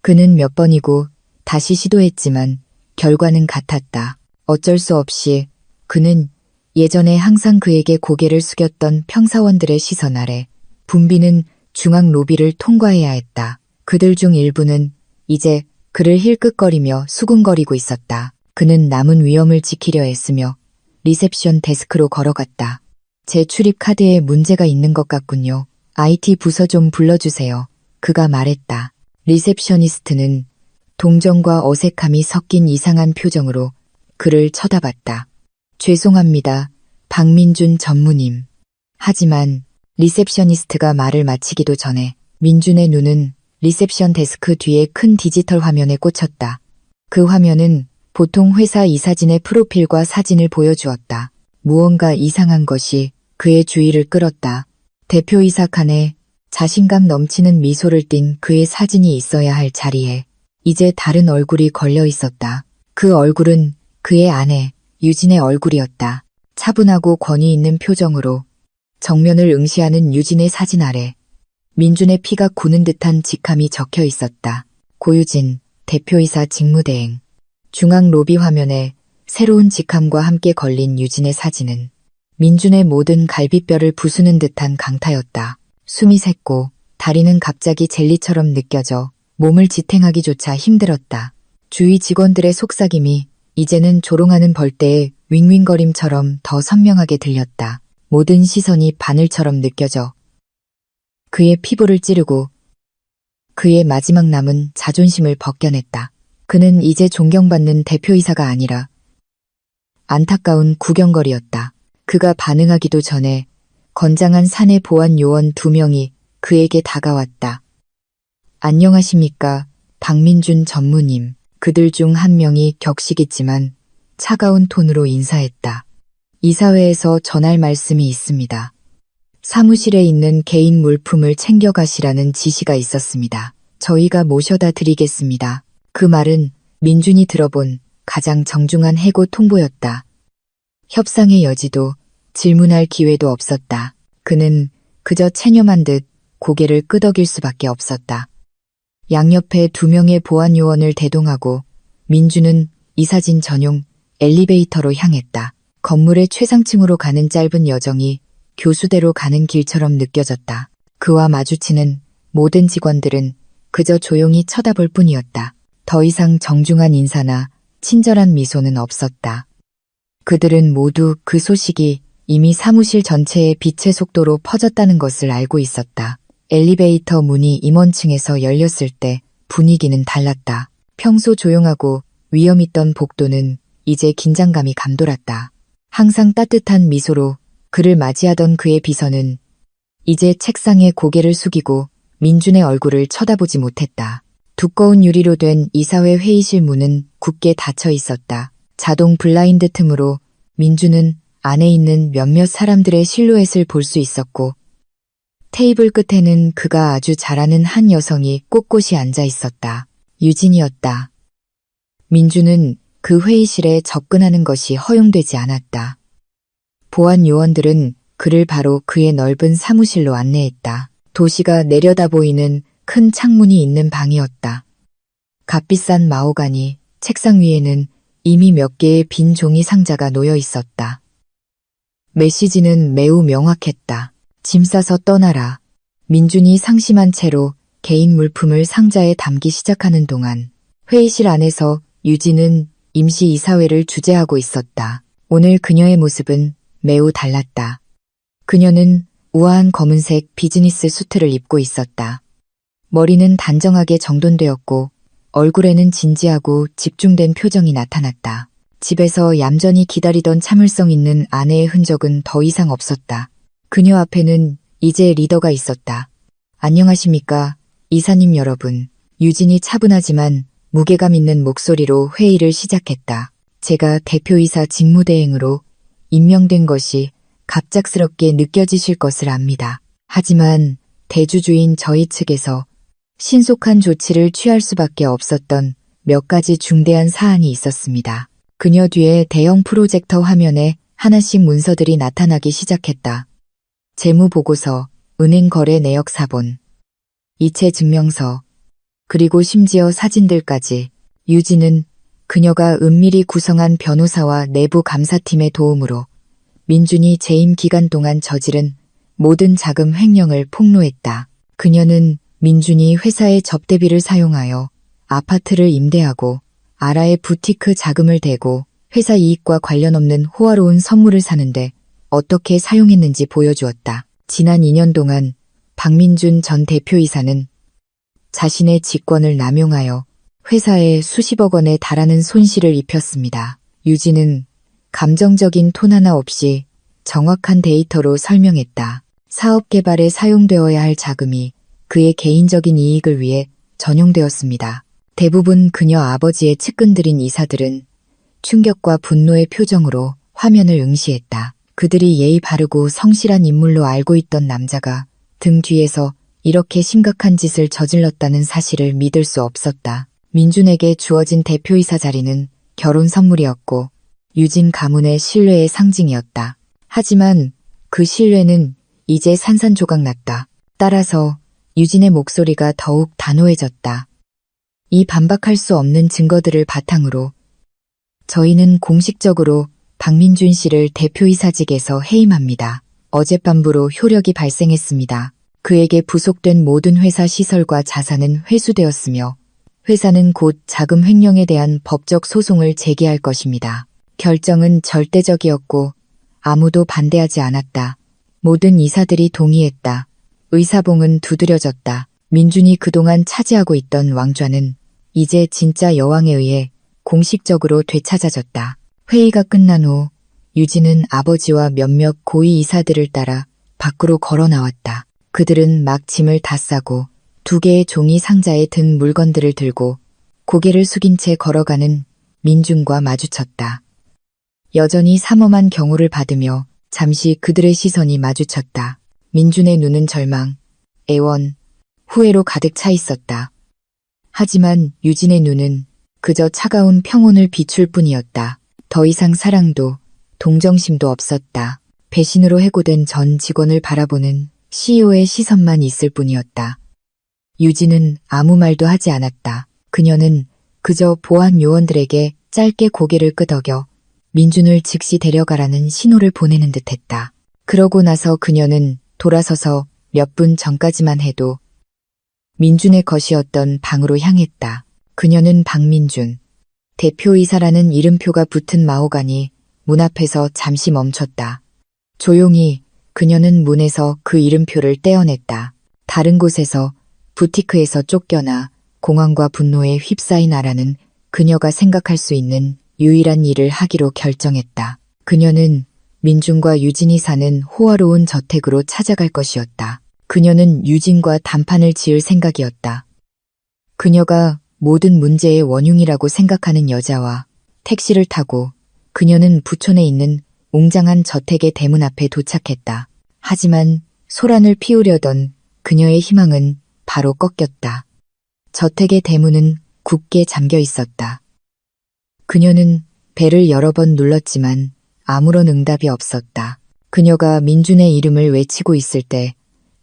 S1: 그는 몇 번이고 다시 시도했지만 결과는 같았다. 어쩔 수 없이 그는 예전에 항상 그에게 고개를 숙였던 평사원들의 시선 아래 붐비는 중앙 로비를 통과해야 했다. 그들 중 일부는 이제 그를 힐끗거리며 수군거리고 있었다. 그는 남은 위험을 지키려 애쓰며 리셉션 데스크로 걸어갔다. 제 출입 카드에 문제가 있는 것 같군요. IT 부서 좀 불러주세요. 그가 말했다. 리셉셔니스트는 동정과 어색함이 섞인 이상한 표정으로 그를 쳐다봤다. 죄송합니다. 박민준 전무님. 하지만 리셉셔니스트가 말을 마치기도 전에 민준의 눈은 리셉션 데스크 뒤에 큰 디지털 화면에 꽂혔다. 그 화면은 보통 회사 이사진의 프로필과 사진을 보여주었다. 무언가 이상한 것이 그의 주의를 끌었다. 대표이사 칸에 자신감 넘치는 미소를 띤 그의 사진이 있어야 할 자리에 이제 다른 얼굴이 걸려 있었다. 그 얼굴은 그의 아내 유진의 얼굴이었다. 차분하고 권위 있는 표정으로 정면을 응시하는 유진의 사진 아래 민준의 피가 고는 듯한 직함이 적혀 있었다. 고유진, 대표이사 직무대행. 중앙 로비 화면에 새로운 직함과 함께 걸린 유진의 사진은 민준의 모든 갈비뼈를 부수는 듯한 강타였다. 숨이 샜고 다리는 갑자기 젤리처럼 느껴져 몸을 지탱하기조차 힘들었다. 주위 직원들의 속삭임이 이제는 조롱하는 벌떼의 윙윙거림처럼 더 선명하게 들렸다. 모든 시선이 바늘처럼 느껴져 그의 피부를 찌르고 그의 마지막 남은 자존심을 벗겨냈다. 그는 이제 존경받는 대표이사가 아니라 안타까운 구경거리였다. 그가 반응하기도 전에 건장한 사내 보안 요원 2명이 그에게 다가왔다. 안녕하십니까, 박민준 전무님. 그들 중 한 명이 격식있지만 차가운 톤으로 인사했다. 이사회에서 전할 말씀이 있습니다. 사무실에 있는 개인 물품을 챙겨가시라는 지시가 있었습니다. 저희가 모셔다 드리겠습니다. 그 말은 민준이 들어본 가장 정중한 해고 통보였다. 협상의 여지도 질문할 기회도 없었다. 그는 그저 체념한 듯 고개를 끄덕일 수밖에 없었다. 양옆에 2명의 보안 요원을 대동하고 민준은 이사진 전용 엘리베이터로 향했다. 건물의 최상층으로 가는 짧은 여정이 교수대로 가는 길처럼 느껴졌다. 그와 마주치는 모든 직원들은 그저 조용히 쳐다볼 뿐이었다. 더 이상 정중한 인사나 친절한 미소는 없었다. 그들은 모두 그 소식이 이미 사무실 전체에 빛의 속도로 퍼졌다는 것을 알고 있었다. 엘리베이터 문이 임원층에서 열렸을 때 분위기는 달랐다. 평소 조용하고 위험 있던 복도는 이제 긴장감이 감돌았다. 항상 따뜻한 미소로 그를 맞이하던 그의 비서는 이제 책상에 고개를 숙이고 민준의 얼굴을 쳐다보지 못했다. 두꺼운 유리로 된 이사회 회의실 문은 굳게 닫혀 있었다. 자동 블라인드 틈으로 민준은 안에 있는 몇몇 사람들의 실루엣을 볼 수 있었고 테이블 끝에는 그가 아주 잘 아는 한 여성이 꼿꼿이 앉아 있었다. 유진이었다. 민준은 그 회의실에 접근하는 것이 허용되지 않았다. 보안 요원들은 그를 바로 그의 넓은 사무실로 안내했다. 도시가 내려다 보이는 큰 창문이 있는 방이었다. 값비싼 마호가니 책상 위에는 이미 몇 개의 빈 종이 상자가 놓여 있었다. 메시지는 매우 명확했다. 짐 싸서 떠나라. 민준이 상심한 채로 개인 물품을 상자에 담기 시작하는 동안 회의실 안에서 유진은 임시 이사회를 주재하고 있었다. 오늘 그녀의 모습은 매우 달랐다. 그녀는 우아한 검은색 비즈니스 수트를 입고 있었다. 머리는 단정하게 정돈되었고 얼굴에는 진지하고 집중된 표정이 나타났다. 집에서 얌전히 기다리던 참을성 있는 아내의 흔적은 더 이상 없었다. 그녀 앞에는 이제 리더가 있었다. 안녕하십니까, 이사님 여러분. 유진이 차분하지만 무게감 있는 목소리로 회의를 시작했다. 제가 대표이사 직무대행으로 임명된 것이 갑작스럽게 느껴지실 것을 압니다. 하지만 대주주인 저희 측에서 신속한 조치를 취할 수밖에 없었던 몇 가지 중대한 사안이 있었습니다. 그녀 뒤에 대형 프로젝터 화면에 하나씩 문서들이 나타나기 시작했다. 재무보고서, 은행거래 내역 사본, 이체 증명서, 그리고 심지어 사진들까지. 유진은 그녀가 은밀히 구성한 변호사와 내부 감사팀의 도움으로 민준이 재임 기간 동안 저지른 모든 자금 횡령을 폭로했다. 그녀는 민준이 회사의 접대비를 사용하여 아파트를 임대하고 아라의 부티크 자금을 대고 회사 이익과 관련 없는 호화로운 선물을 사는데 어떻게 사용했는지 보여주었다. 지난 2년 동안 박민준 전 대표이사는 자신의 직권을 남용하여 회사에 수십억 원에 달하는 손실을 입혔습니다. 유진은 감정적인 톤 하나 없이 정확한 데이터로 설명했다. 사업 개발에 사용되어야 할 자금이 그의 개인적인 이익을 위해 전용되었습니다. 대부분 그녀 아버지의 측근들인 이사들은 충격과 분노의 표정으로 화면을 응시했다. 그들이 예의 바르고 성실한 인물로 알고 있던 남자가 등 뒤에서 이렇게 심각한 짓을 저질렀다는 사실을 믿을 수 없었다. 민준에게 주어진 대표이사 자리는 결혼 선물이었고 유진 가문의 신뢰의 상징이었다. 하지만 그 신뢰는 이제 산산조각 났다. 따라서 유진의 목소리가 더욱 단호해졌다. 이 반박할 수 없는 증거들을 바탕으로 저희는 공식적으로 박민준 씨를 대표이사직에서 해임합니다. 어젯밤부로 효력이 발생했습니다. 그에게 부속된 모든 회사 시설과 자산은 회수되었으며 회사는 곧 자금 횡령에 대한 법적 소송을 제기할 것입니다. 결정은 절대적이었고 아무도 반대하지 않았다. 모든 이사들이 동의했다. 의사봉은 두드려졌다. 민준이 그동안 차지하고 있던 왕좌는 이제 진짜 여왕에 의해 공식적으로 되찾아졌다. 회의가 끝난 후 유진은 아버지와 몇몇 고위 이사들을 따라 밖으로 걸어 나왔다. 그들은 막 짐을 다 싸고 2개의 종이 상자에 든 물건들을 들고 고개를 숙인 채 걸어가는 민준과 마주쳤다. 여전히 삼엄한 경호를 받으며 잠시 그들의 시선이 마주쳤다. 민준의 눈은 절망, 애원, 후회로 가득 차 있었다. 하지만 유진의 눈은 그저 차가운 평온을 비출 뿐이었다. 더 이상 사랑도 동정심도 없었다. 배신으로 해고된 전 직원을 바라보는 CEO의 시선만 있을 뿐이었다. 유진은 아무 말도 하지 않았다. 그녀는 그저 보안 요원들에게 짧게 고개를 끄덕여 민준을 즉시 데려가라는 신호를 보내는 듯했다. 그러고 나서 그녀는 돌아서서 몇 분 전까지만 해도 민준의 것이었던 방으로 향했다. 그녀는 박민준, 대표이사라는 이름표가 붙은 마호가니 문 앞에서 잠시 멈췄다. 조용히 그녀는 문에서 그 이름표를 떼어냈다. 다른 곳에서 부티크에서 쫓겨나 공황과 분노에 휩싸인 아라는 그녀가 생각할 수 있는 유일한 일을 하기로 결정했다. 그녀는 민준과 유진이 사는 호화로운 저택으로 찾아갈 것이었다. 그녀는 유진과 단판을 지을 생각이었다. 그녀가 모든 문제의 원흉이라고 생각하는 여자와 택시를 타고 그녀는 부촌에 있는 웅장한 저택의 대문 앞에 도착했다. 하지만 소란을 피우려던 그녀의 희망은 바로 꺾였다. 저택의 대문은 굳게 잠겨 있었다. 그녀는 벨을 여러 번 눌렀지만 아무런 응답이 없었다. 그녀가 민준의 이름을 외치고 있을 때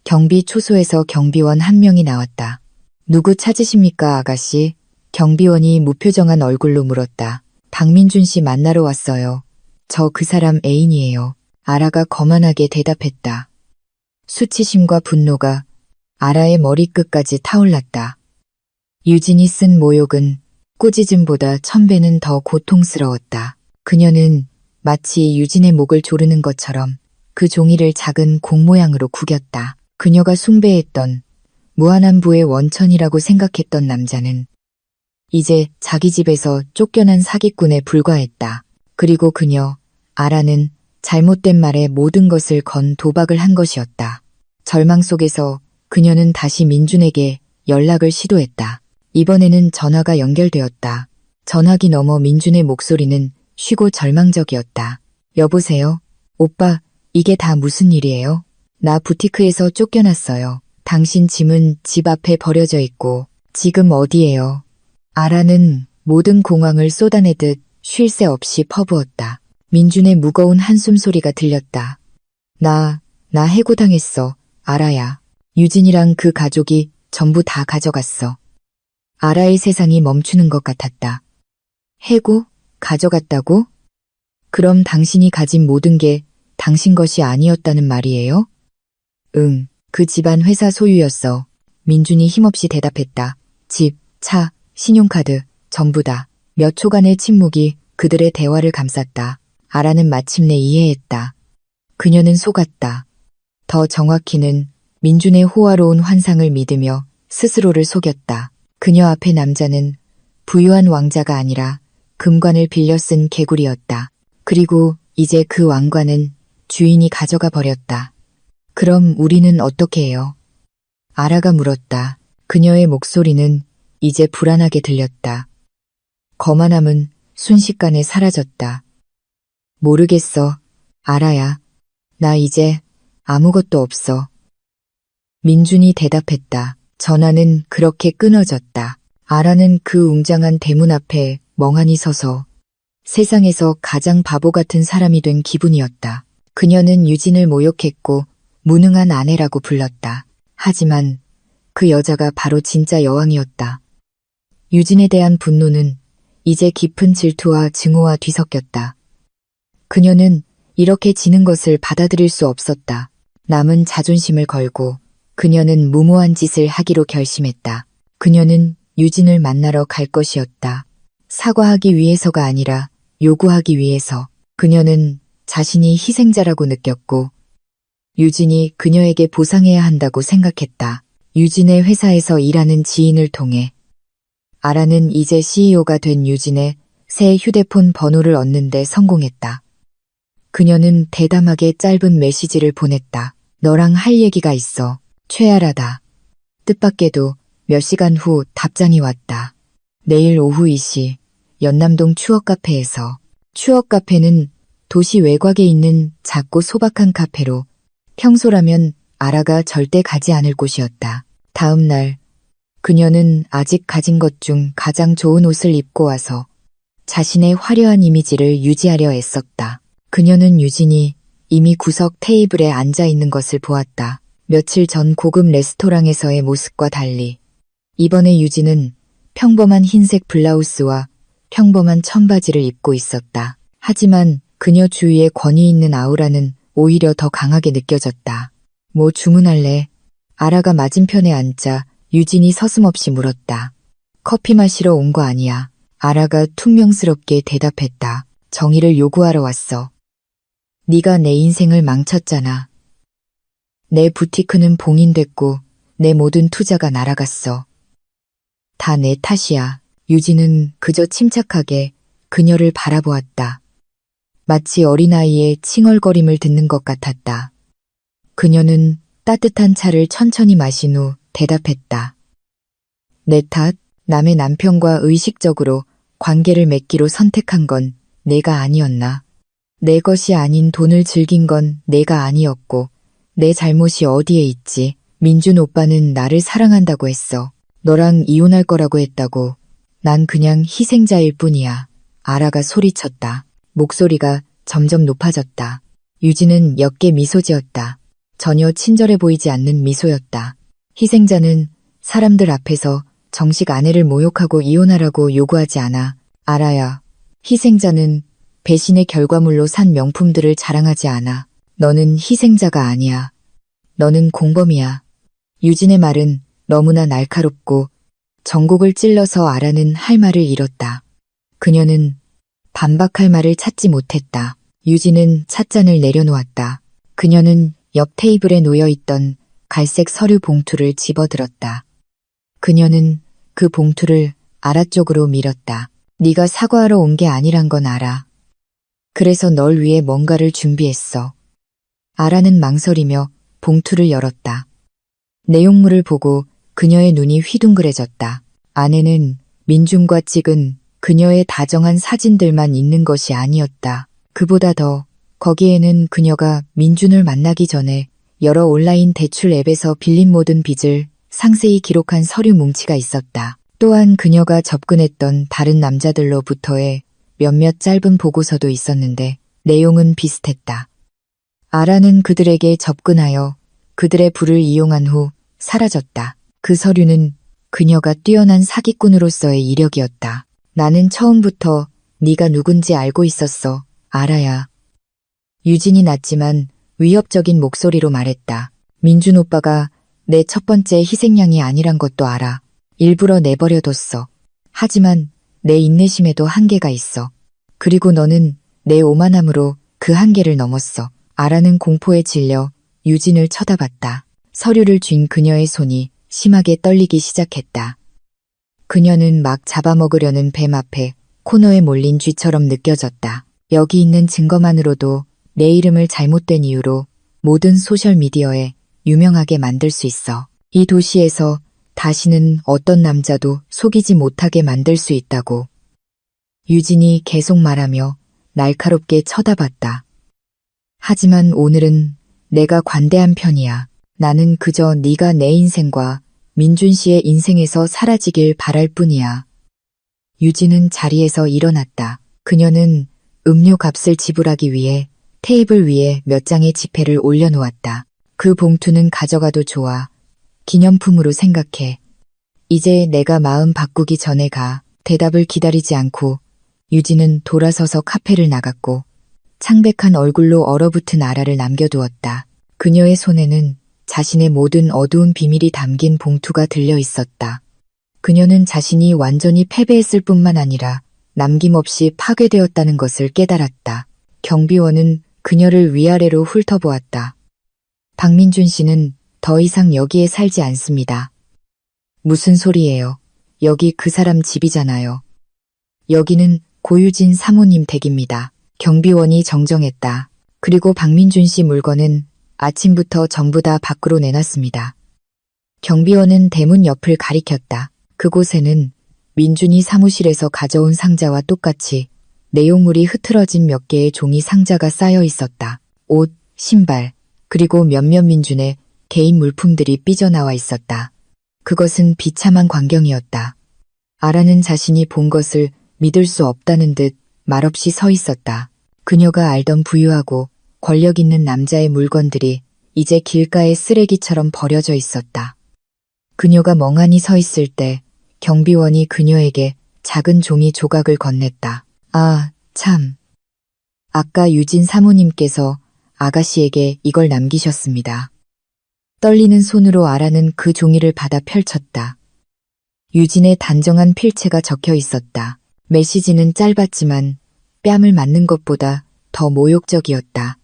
S1: 경비 초소에서 경비원 한 명이 나왔다. 누구 찾으십니까, 아가씨? 경비원이 무표정한 얼굴로 물었다. 박민준 씨 만나러 왔어요. 저 그 사람 애인이에요. 아라가 거만하게 대답했다. 수치심과 분노가 아라의 머리끝까지 타올랐다. 유진이 쓴 모욕은 꾸짖음보다 1000배는 더 고통스러웠다. 그녀는 마치 유진의 목을 조르는 것처럼 그 종이를 작은 공 모양으로 구겼다. 그녀가 숭배했던 무한한부의 원천이라고 생각했던 남자는 이제 자기 집에서 쫓겨난 사기꾼에 불과했다. 그리고 그녀, 아라는 잘못된 말에 모든 것을 건 도박을 한 것이었다. 절망 속에서 그녀는 다시 민준에게 연락을 시도했다. 이번에는 전화가 연결되었다. 전화기 너머 민준의 목소리는 쉬고 절망적이었다. 여보세요? 오빠, 이게 다 무슨 일이에요? 나 부티크에서 쫓겨났어요. 당신 짐은 집 앞에 버려져 있고 지금 어디예요? 아라는 모든 공황을 쏟아내듯 쉴 새 없이 퍼부었다. 민준의 무거운 한숨 소리가 들렸다. 나 해고당했어. 아라야. 유진이랑 그 가족이 전부 다 가져갔어. 아라의 세상이 멈추는 것 같았다. 해고? 가져갔다고? 그럼 당신이 가진 모든 게 당신 것이 아니었다는 말이에요? 응, 그 집안 회사 소유였어. 민준이 힘없이 대답했다. 집, 차, 신용카드, 전부 다. 몇 초간의 침묵이 그들의 대화를 감쌌다. 아라는 마침내 이해했다. 그녀는 속았다. 더 정확히는 민준의 호화로운 환상을 믿으며 스스로를 속였다. 그녀 앞의 남자는 부유한 왕자가 아니라 금관을 빌려 쓴 개구리였다. 그리고 이제 그 왕관은 주인이 가져가 버렸다. 그럼 우리는 어떻게 해요? 아라가 물었다. 그녀의 목소리는 이제 불안하게 들렸다. 거만함은 순식간에 사라졌다. 모르겠어, 아라야. 나 이제 아무것도 없어. 민준이 대답했다. 전화는 그렇게 끊어졌다. 아라는 그 웅장한 대문 앞에 멍하니 서서 세상에서 가장 바보 같은 사람이 된 기분이었다. 그녀는 유진을 모욕했고 무능한 아내라고 불렀다. 하지만 그 여자가 바로 진짜 여왕이었다. 유진에 대한 분노는 이제 깊은 질투와 증오와 뒤섞였다. 그녀는 이렇게 지는 것을 받아들일 수 없었다. 남은 자존심을 걸고 그녀는 무모한 짓을 하기로 결심했다. 그녀는 유진을 만나러 갈 것이었다. 사과하기 위해서가 아니라 요구하기 위해서. 그녀는 자신이 희생자라고 느꼈고 유진이 그녀에게 보상해야 한다고 생각했다. 유진의 회사에서 일하는 지인을 통해 아라는 이제 CEO가 된 유진의 새 휴대폰 번호를 얻는 데 성공했다. 그녀는 대담하게 짧은 메시지를 보냈다. 너랑 할 얘기가 있어. 최아라다. 뜻밖에도 몇 시간 후 답장이 왔다. 내일 오후 2시 연남동 추억카페에서. 추억카페는 도시 외곽에 있는 작고 소박한 카페로 평소라면 아라가 절대 가지 않을 곳이었다. 다음 날 그녀는 아직 가진 것 중 가장 좋은 옷을 입고 와서 자신의 화려한 이미지를 유지하려 애썼다. 그녀는 유진이 이미 구석 테이블에 앉아 있는 것을 보았다. 며칠 전 고급 레스토랑에서의 모습과 달리 이번에 유진은 평범한 흰색 블라우스와 평범한 청바지를 입고 있었다. 하지만 그녀 주위에 권위 있는 아우라는 오히려 더 강하게 느껴졌다. 뭐 주문할래? 아라가 맞은편에 앉자 유진이 서슴없이 물었다. 커피 마시러 온 거 아니야. 아라가 퉁명스럽게 대답했다. 정의를 요구하러 왔어. 네가 내 인생을 망쳤잖아. 내 부티크는 봉인됐고 내 모든 투자가 날아갔어. 다 내 탓이야. 유진은 그저 침착하게 그녀를 바라보았다. 마치 어린아이의 칭얼거림을 듣는 것 같았다. 그녀는 따뜻한 차를 천천히 마신 후 대답했다. 내 탓? 남의 남편과 의식적으로 관계를 맺기로 선택한 건 내가 아니었나? 내 것이 아닌 돈을 즐긴 건 내가 아니었고 내 잘못이 어디에 있지? 민준 오빠는 나를 사랑한다고 했어. 너랑 이혼할 거라고 했다고. 난 그냥 희생자일 뿐이야. 아라가 소리쳤다. 목소리가 점점 높아졌다. 유진은 옅게 미소 지었다. 전혀 친절해 보이지 않는 미소였다. 희생자는 사람들 앞에서 정식 아내를 모욕하고 이혼하라고 요구하지 않아. 아라야. 희생자는 배신의 결과물로 산 명품들을 자랑하지 않아. 너는 희생자가 아니야. 너는 공범이야. 유진의 말은 너무나 날카롭고 전곡을 찔러서 아라는 할 말을 잃었다. 그녀는 반박할 말을 찾지 못했다. 유진은 찻잔을 내려놓았다. 그녀는 옆 테이블에 놓여있던 갈색 서류 봉투를 집어들었다. 그녀는 그 봉투를 아라 쪽으로 밀었다. 네가 사과하러 온 게 아니란 건 알아. 그래서 널 위해 뭔가를 준비했어. 아라는 망설이며 봉투를 열었다. 내용물을 보고 그녀의 눈이 휘둥그레졌다. 안에는 민준과 찍은 그녀의 다정한 사진들만 있는 것이 아니었다. 그보다 더 거기에는 그녀가 민준을 만나기 전에 여러 온라인 대출 앱에서 빌린 모든 빚을 상세히 기록한 서류 뭉치가 있었다. 또한 그녀가 접근했던 다른 남자들로부터의 몇몇 짧은 보고서도 있었는데 내용은 비슷했다. 아라는 그들에게 접근하여 그들의 부를 이용한 후 사라졌다. 그 서류는 그녀가 뛰어난 사기꾼으로서의 이력이었다. 나는 처음부터 네가 누군지 알고 있었어, 아라야. 유진이 낮지만 위협적인 목소리로 말했다. 민준 오빠가 내 첫 번째 희생양이 아니란 것도 알아. 일부러 내버려뒀어. 하지만 내 인내심에도 한계가 있어. 그리고 너는 내 오만함으로 그 한계를 넘었어. 아라는 공포에 질려 유진을 쳐다봤다. 서류를 쥔 그녀의 손이 심하게 떨리기 시작했다. 그녀는 막 잡아먹으려는 뱀 앞에 코너에 몰린 쥐처럼 느껴졌다. 여기 있는 증거만으로도 내 이름을 잘못된 이유로 모든 소셜미디어에 유명하게 만들 수 있어. 이 도시에서 다시는 어떤 남자도 속이지 못하게 만들 수 있다고. 유진이 계속 말하며 날카롭게 쳐다봤다. 하지만 오늘은 내가 관대한 편이야. 나는 그저 네가 내 인생과 민준 씨의 인생에서 사라지길 바랄 뿐이야. 유진은 자리에서 일어났다. 그녀는 음료 값을 지불하기 위해 테이블 위에 몇 장의 지폐를 올려놓았다. 그 봉투는 가져가도 좋아. 기념품으로 생각해. 이제 내가 마음 바꾸기 전에 가. 대답을 기다리지 않고 유진은 돌아서서 카페를 나갔고 창백한 얼굴로 얼어붙은 아라를 남겨두었다. 그녀의 손에는 자신의 모든 어두운 비밀이 담긴 봉투가 들려 있었다. 그녀는 자신이 완전히 패배했을 뿐만 아니라 남김없이 파괴되었다는 것을 깨달았다. 경비원은 그녀를 위아래로 훑어보았다. 박민준 씨는 더 이상 여기에 살지 않습니다. 무슨 소리예요? 여기 그 사람 집이잖아요. 여기는 고유진 사모님 댁입니다. 경비원이 정정했다. 그리고 박민준 씨 물건은 아침부터 전부 다 밖으로 내놨습니다. 경비원은 대문 옆을 가리켰다. 그곳에는 민준이 사무실에서 가져온 상자와 똑같이 내용물이 흐트러진 몇 개의 종이 상자가 쌓여 있었다. 옷, 신발, 그리고 몇몇 민준의 개인 물품들이 삐져나와 있었다. 그것은 비참한 광경이었다. 아라는 자신이 본 것을 믿을 수 없다는 듯 말없이 서 있었다. 그녀가 알던 부유하고 권력 있는 남자의 물건들이 이제 길가에 쓰레기처럼 버려져 있었다. 그녀가 멍하니 서 있을 때 경비원이 그녀에게 작은 종이 조각을 건넸다. 아, 참. 아까 유진 사모님께서 아가씨에게 이걸 남기셨습니다. 떨리는 손으로 아라는 그 종이를 받아 펼쳤다. 유진의 단정한 필체가 적혀 있었다. 메시지는 짧았지만 뺨을 맞는 것보다 더 모욕적이었다.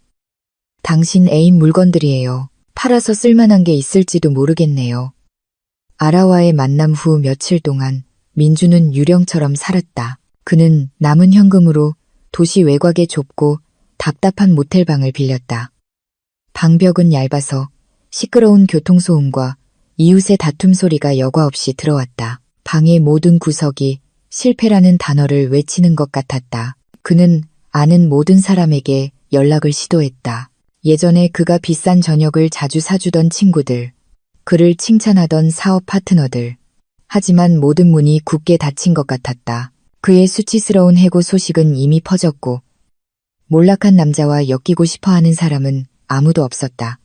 S1: 당신 애인 물건들이에요. 팔아서 쓸만한 게 있을지도 모르겠네요. 아라와의 만남 후 며칠 동안 민주는 유령처럼 살았다. 그는 남은 현금으로 도시 외곽의 좁고 답답한 모텔방을 빌렸다. 방벽은 얇아서 시끄러운 교통소음과 이웃의 다툼 소리가 여과 없이 들어왔다. 방의 모든 구석이 실패라는 단어를 외치는 것 같았다. 그는 아는 모든 사람에게 연락을 시도했다. 예전에 그가 비싼 저녁을 자주 사주던 친구들, 그를 칭찬하던 사업 파트너들. 하지만 모든 문이 굳게 닫힌 것 같았다. 그의 수치스러운 해고 소식은 이미 퍼졌고 몰락한 남자와 엮이고 싶어하는 사람은 아무도 없었다.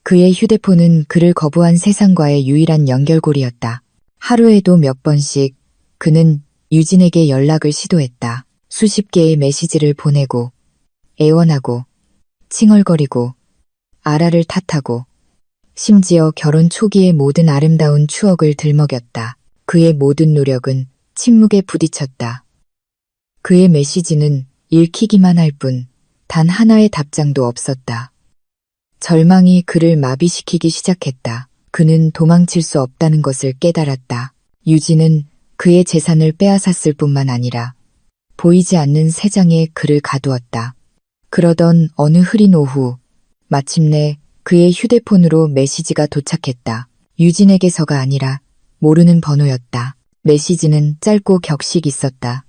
S1: 그의 휴대폰은 그를 거부한 세상과의 유일한 연결고리였다. 하루에도 몇 번씩 그는 유진에게 연락을 시도했다. 수십 개의 메시지를 보내고 애원하고 칭얼거리고 아라를 탓하고 심지어 결혼 초기의 모든 아름다운 추억을 들먹였다. 그의 모든 노력은 침묵에 부딪혔다. 그의 메시지는 읽히기만 할 뿐 단 하나의 답장도 없었다. 절망이 그를 마비시키기 시작했다. 그는 도망칠 수 없다는 것을 깨달았다. 유진은 그의 재산을 빼앗았을 뿐만 아니라 보이지 않는 새 장에 그를 가두었다. 그러던 어느 흐린 오후, 마침내 그의 휴대폰으로 메시지가 도착했다. 유진에게서가 아니라 모르는 번호였다. 메시지는 짧고 격식 있었다.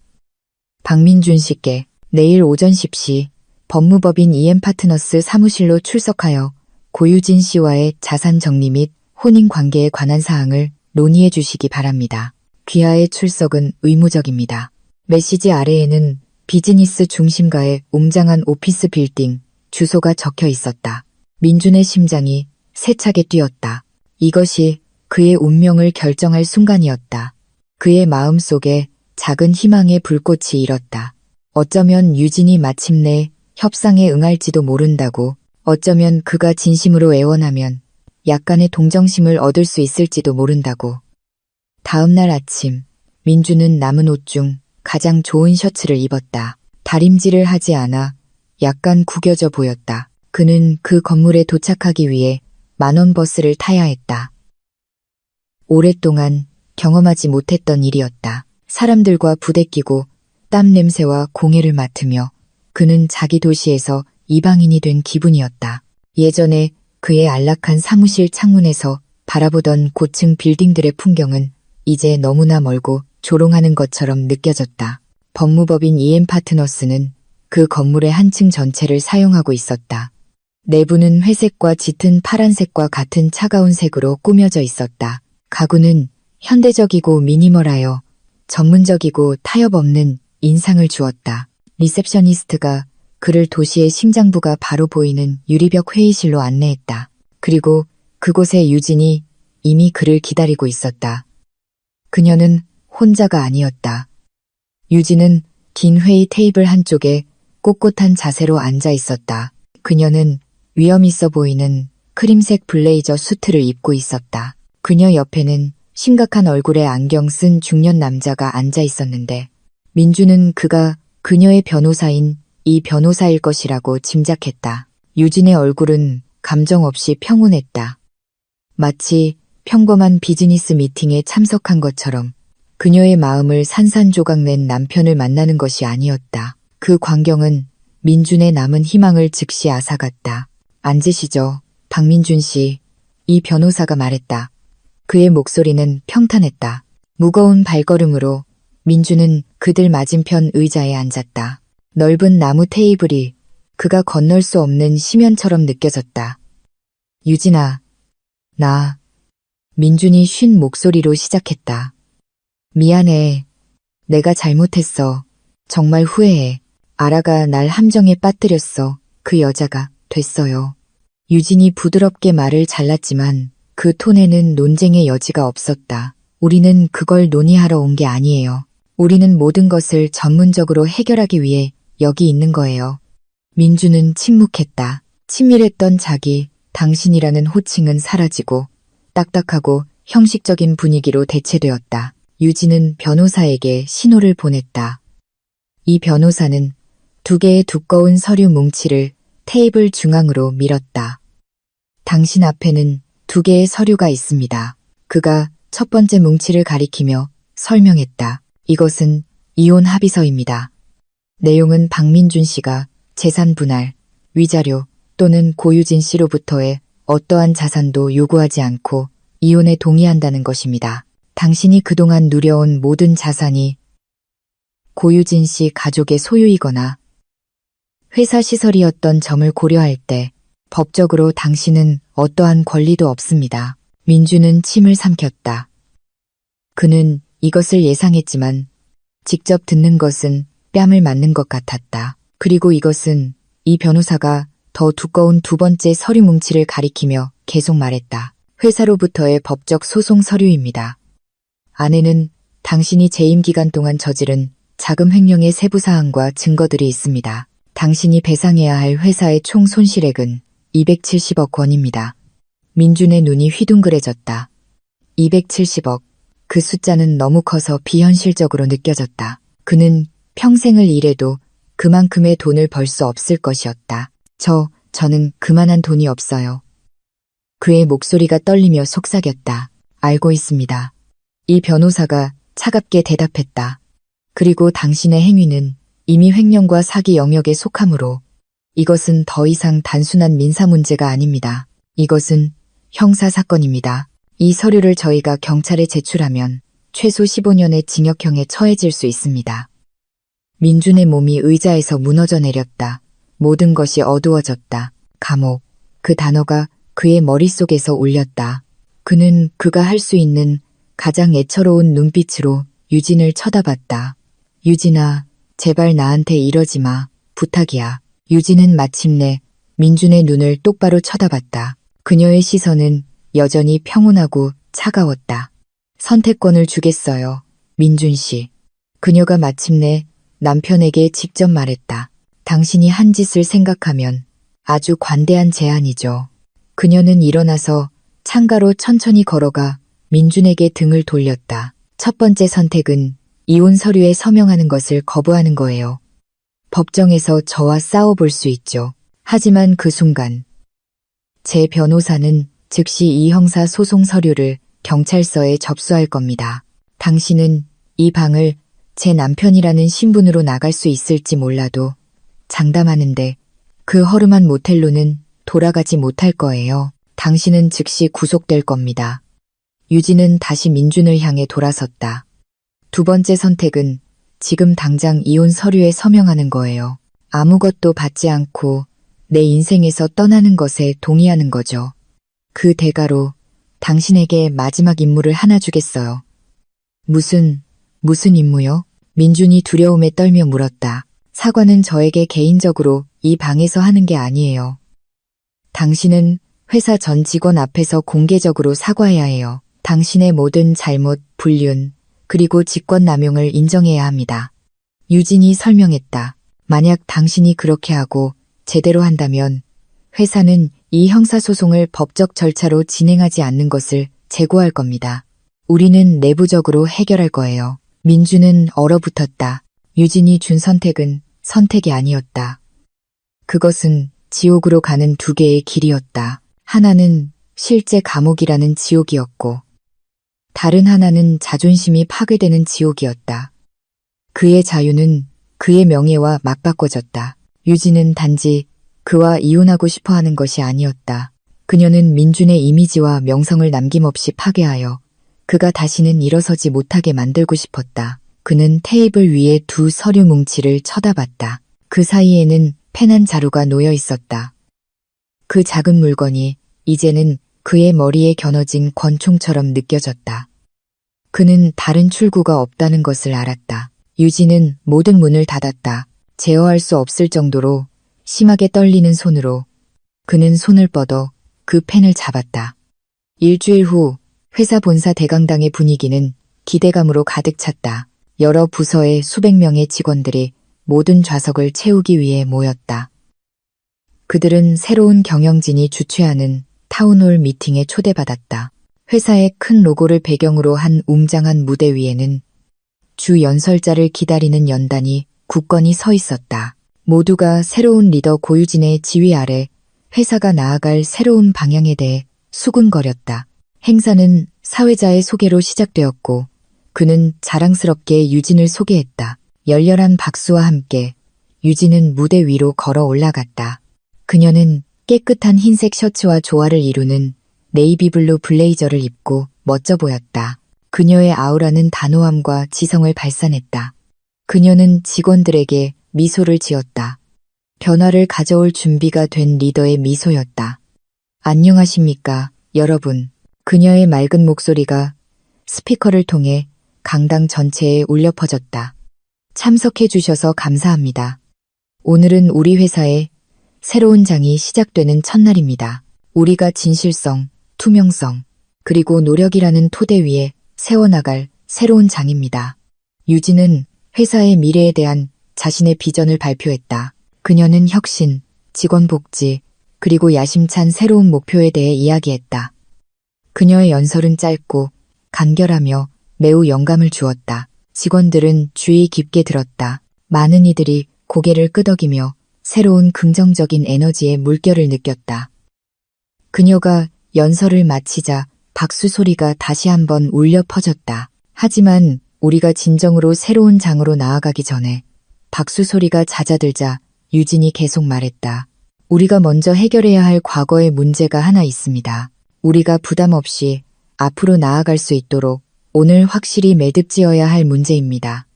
S1: 박민준 씨께 내일 오전 10시 법무법인 EM파트너스 사무실로 출석하여 고유진 씨와의 자산 정리 및 혼인 관계에 관한 사항을 논의해 주시기 바랍니다. 귀하의 출석은 의무적입니다. 메시지 아래에는 비즈니스 중심가의 웅장한 오피스 빌딩 주소가 적혀 있었다. 민준의 심장이 세차게 뛰었다. 이것이 그의 운명을 결정할 순간이었다. 그의 마음속에 작은 희망의 불꽃이 일었다. 어쩌면 유진이 마침내 협상에 응할지도 모른다고, 어쩌면 그가 진심으로 애원하면 약간의 동정심을 얻을 수 있을지도 모른다고. 다음 날 아침, 민주는 남은 옷 중 가장 좋은 셔츠를 입었다. 다림질을 하지 않아 약간 구겨져 보였다. 그는 그 건물에 도착하기 위해 10,000원 버스를 타야 했다. 오랫동안 경험하지 못했던 일이었다. 사람들과 부대끼고 땀 냄새와 공해를 맡으며 그는 자기 도시에서 이방인이 된 기분이었다. 예전에 그의 안락한 사무실 창문에서 바라보던 고층 빌딩들의 풍경은 이제 너무나 멀고 조롱하는 것처럼 느껴졌다. 법무법인 EM 파트너스는 그 건물의 한 층 전체를 사용하고 있었다. 내부는 회색과 짙은 파란색과 같은 차가운 색으로 꾸며져 있었다. 가구는 현대적이고 미니멀하여 전문적이고 타협 없는 인상을 주었다. 리셉셔니스트가 그를 도시의 심장부가 바로 보이는 유리벽 회의실로 안내했다. 그리고 그곳에 유진이 이미 그를 기다리고 있었다. 그녀는 혼자가 아니었다. 유진은 긴 회의 테이블 한쪽에 꼿꼿한 자세로 앉아 있었다. 그녀는 위험 있어 보이는 크림색 블레이저 수트를 입고 있었다. 그녀 옆에는 심각한 얼굴에 안경 쓴 중년 남자가 앉아 있었는데 민주는 그가 그녀의 변호사인 이 변호사일 것이라고 짐작했다. 유진의 얼굴은 감정 없이 평온했다. 마치 평범한 비즈니스 미팅에 참석한 것처럼 그녀의 마음을 산산조각 낸 남편을 만나는 것이 아니었다. 그 광경은 민준의 남은 희망을 즉시 앗아갔다. 앉으시죠, 박민준 씨. 이 변호사가 말했다. 그의 목소리는 평탄했다. 무거운 발걸음으로 민준은 그들 맞은편 의자에 앉았다. 넓은 나무 테이블이 그가 건널 수 없는 심연처럼 느껴졌다. 유진아, 나. 민준이 쉰 목소리로 시작했다. 미안해. 내가 잘못했어. 정말 후회해. 아라가 날 함정에 빠뜨렸어. 그 여자가 됐어요. 유진이 부드럽게 말을 잘랐지만 그 톤에는 논쟁의 여지가 없었다. 우리는 그걸 논의하러 온 게 아니에요. 우리는 모든 것을 전문적으로 해결하기 위해 여기 있는 거예요. 민주는 침묵했다. 친밀했던 자기, 당신이라는 호칭은 사라지고 딱딱하고 형식적인 분위기로 대체되었다. 유진은 변호사에게 신호를 보냈다. 이 변호사는 2개의 두꺼운 서류 뭉치를 테이블 중앙으로 밀었다. 당신 앞에는 2개의 서류가 있습니다. 그가 첫 번째 뭉치를 가리키며 설명했다. 이것은 이혼 합의서입니다. 내용은 박민준 씨가 재산 분할, 위자료 또는 고유진 씨로부터의 어떠한 자산도 요구하지 않고 이혼에 동의한다는 것입니다. 당신이 그동안 누려온 모든 자산이 고유진 씨 가족의 소유이거나 회사 시설이었던 점을 고려할 때 법적으로 당신은 어떠한 권리도 없습니다. 민주는 침을 삼켰다. 그는 이것을 예상했지만 직접 듣는 것은 뺨을 맞는 것 같았다. 그리고 이것은 이 변호사가 더 두꺼운 2번째 서류 뭉치를 가리키며 계속 말했다. 회사로부터의 법적 소송 서류입니다. 안에는 당신이 재임 기간 동안 저지른 자금 횡령의 세부 사항과 증거들이 있습니다. 당신이 배상해야 할 회사의 총 손실액은 270억 원입니다. 민준의 눈이 휘둥그레졌다. 270억. 그 숫자는 너무 커서 비현실적으로 느껴졌다. 그는 평생을 일해도 그만큼의 돈을 벌 수 없을 것이었다. 저는 그만한 돈이 없어요. 그의 목소리가 떨리며 속삭였다. 알고 있습니다. 이 변호사가 차갑게 대답했다. 그리고 당신의 행위는 이미 횡령과 사기 영역에 속하므로 이것은 더 이상 단순한 민사 문제가 아닙니다. 이것은 형사 사건입니다. 이 서류를 저희가 경찰에 제출하면 최소 15년의 징역형에 처해질 수 있습니다. 민준의 몸이 의자에서 무너져 내렸다. 모든 것이 어두워졌다. 감옥. 그 단어가 그의 머릿속에서 울렸다. 그는 그가 할 수 있는 가장 애처로운 눈빛으로 유진을 쳐다봤다. 유진아, 제발 나한테 이러지 마. 부탁이야. 유진은 마침내 민준의 눈을 똑바로 쳐다봤다. 그녀의 시선은 여전히 평온하고 차가웠다. 선택권을 주겠어요, 민준 씨. 그녀가 마침내 남편에게 직접 말했다. 당신이 한 짓을 생각하면 아주 관대한 제안이죠. 그녀는 일어나서 창가로 천천히 걸어가 민준에게 등을 돌렸다. 첫 번째 선택은 이혼 서류에 서명하는 것을 거부하는 거예요. 법정에서 저와 싸워볼 수 있죠. 하지만 그 순간 제 변호사는 즉시 이 형사 소송 서류를 경찰서에 접수할 겁니다. 당신은 이 방을 제 남편이라는 신분으로 나갈 수 있을지 몰라도 장담하는데 그 허름한 모텔로는 돌아가지 못할 거예요. 당신은 즉시 구속될 겁니다. 유진은 다시 민준을 향해 돌아섰다. 두 번째 선택은 지금 당장 이혼 서류에 서명하는 거예요. 아무것도 받지 않고 내 인생에서 떠나는 것에 동의하는 거죠. 그 대가로 당신에게 마지막 임무를 하나 주겠어요. 무슨 임무요? 민준이 두려움에 떨며 물었다. 사과는 저에게 개인적으로 이 방에서 하는 게 아니에요. 당신은 회사 전 직원 앞에서 공개적으로 사과해야 해요. 당신의 모든 잘못, 불륜, 그리고 직권남용을 인정해야 합니다. 유진이 설명했다. 만약 당신이 그렇게 하고 제대로 한다면 회사는 이 형사소송을 법적 절차로 진행하지 않는 것을 재고할 겁니다. 우리는 내부적으로 해결할 거예요. 민주는 얼어붙었다. 유진이 준 선택은 선택이 아니었다. 그것은 지옥으로 가는 두 개의 길이었다. 하나는 실제 감옥이라는 지옥이었고, 다른 하나는 자존심이 파괴되는 지옥이었다. 그의 자유는 그의 명예와 맞바꿔졌다. 유진은 단지 그와 이혼하고 싶어 하는 것이 아니었다. 그녀는 민준의 이미지와 명성을 남김없이 파괴하여 그가 다시는 일어서지 못하게 만들고 싶었다. 그는 테이블 위에 두 서류 뭉치를 쳐다봤다. 그 사이에는 펜한 자루가 놓여 있었다. 그 작은 물건이 이제는 그의 머리에 겨눠진 권총처럼 느껴졌다. 그는 다른 출구가 없다는 것을 알았다. 유진은 모든 문을 닫았다. 제어할 수 없을 정도로 심하게 떨리는 손으로 그는 손을 뻗어 그 펜을 잡았다. 일주일 후 회사 본사 대강당의 분위기는 기대감으로 가득 찼다. 여러 부서의 수백 명의 직원들이 모든 좌석을 채우기 위해 모였다. 그들은 새로운 경영진이 주최하는 타운홀 미팅에 초대받았다. 회사의 큰 로고를 배경으로 한 웅장한 무대 위에는 주 연설자를 기다리는 연단이 굳건히 서 있었다. 모두가 새로운 리더 고유진의 지휘 아래 회사가 나아갈 새로운 방향에 대해 수군거렸다. 행사는 사회자의 소개로 시작되었고 그는 자랑스럽게 유진을 소개했다. 열렬한 박수와 함께 유진은 무대 위로 걸어 올라갔다. 그녀는 깨끗한 흰색 셔츠와 조화를 이루는 네이비블루 블레이저를 입고 멋져 보였다. 그녀의 아우라는 단호함과 지성을 발산했다. 그녀는 직원들에게 미소를 지었다. 변화를 가져올 준비가 된 리더의 미소였다. 안녕하십니까, 여러분. 그녀의 맑은 목소리가 스피커를 통해 강당 전체에 울려 퍼졌다. 참석해 주셔서 감사합니다. 오늘은 우리 회사의 새로운 장이 시작되는 첫날입니다. 우리가 진실성, 투명성, 그리고 노력이라는 토대 위에 세워나갈 새로운 장입니다. 유진은 회사의 미래에 대한 자신의 비전을 발표했다. 그녀는 혁신, 직원 복지, 그리고 야심찬 새로운 목표에 대해 이야기했다. 그녀의 연설은 짧고 간결하며 매우 영감을 주었다. 직원들은 주의 깊게 들었다. 많은 이들이 고개를 끄덕이며 새로운 긍정적인 에너지의 물결을 느꼈다. 그녀가 연설을 마치자 박수 소리가 다시 한번 울려 퍼졌다. 하지만 우리가 진정으로 새로운 장으로 나아가기 전에 박수 소리가 잦아들자 유진이 계속 말했다. 우리가 먼저 해결해야 할 과거의 문제가 하나 있습니다. 우리가 부담 없이 앞으로 나아갈 수 있도록 오늘 확실히 매듭지어야 할 문제입니다.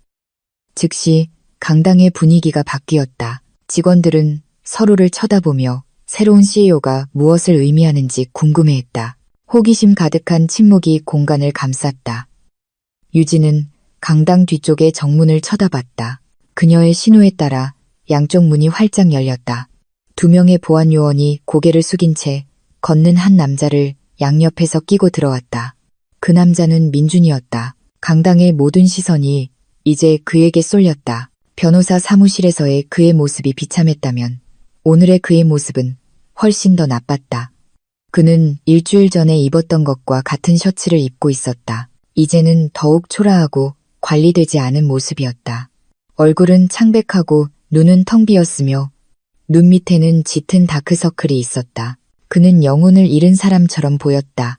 S1: 즉시 강당의 분위기가 바뀌었다. 직원들은 서로를 쳐다보며 새로운 CEO가 무엇을 의미하는지 궁금해했다. 호기심 가득한 침묵이 공간을 감쌌다. 유진은 강당 뒤쪽의 정문을 쳐다봤다. 그녀의 신호에 따라 양쪽 문이 활짝 열렸다. 두 명의 보안 요원이 고개를 숙인 채 걷는 한 남자를 양옆에서 끼고 들어왔다. 그 남자는 민준이었다. 강당의 모든 시선이 이제 그에게 쏠렸다. 변호사 사무실에서의 그의 모습이 비참했다면 오늘의 그의 모습은 훨씬 더 나빴다. 그는 일주일 전에 입었던 것과 같은 셔츠를 입고 있었다. 이제는 더욱 초라하고 관리되지 않은 모습이었다. 얼굴은 창백하고 눈은 텅 비었으며 눈 밑에는 짙은 다크서클이 있었다. 그는 영혼을 잃은 사람처럼 보였다.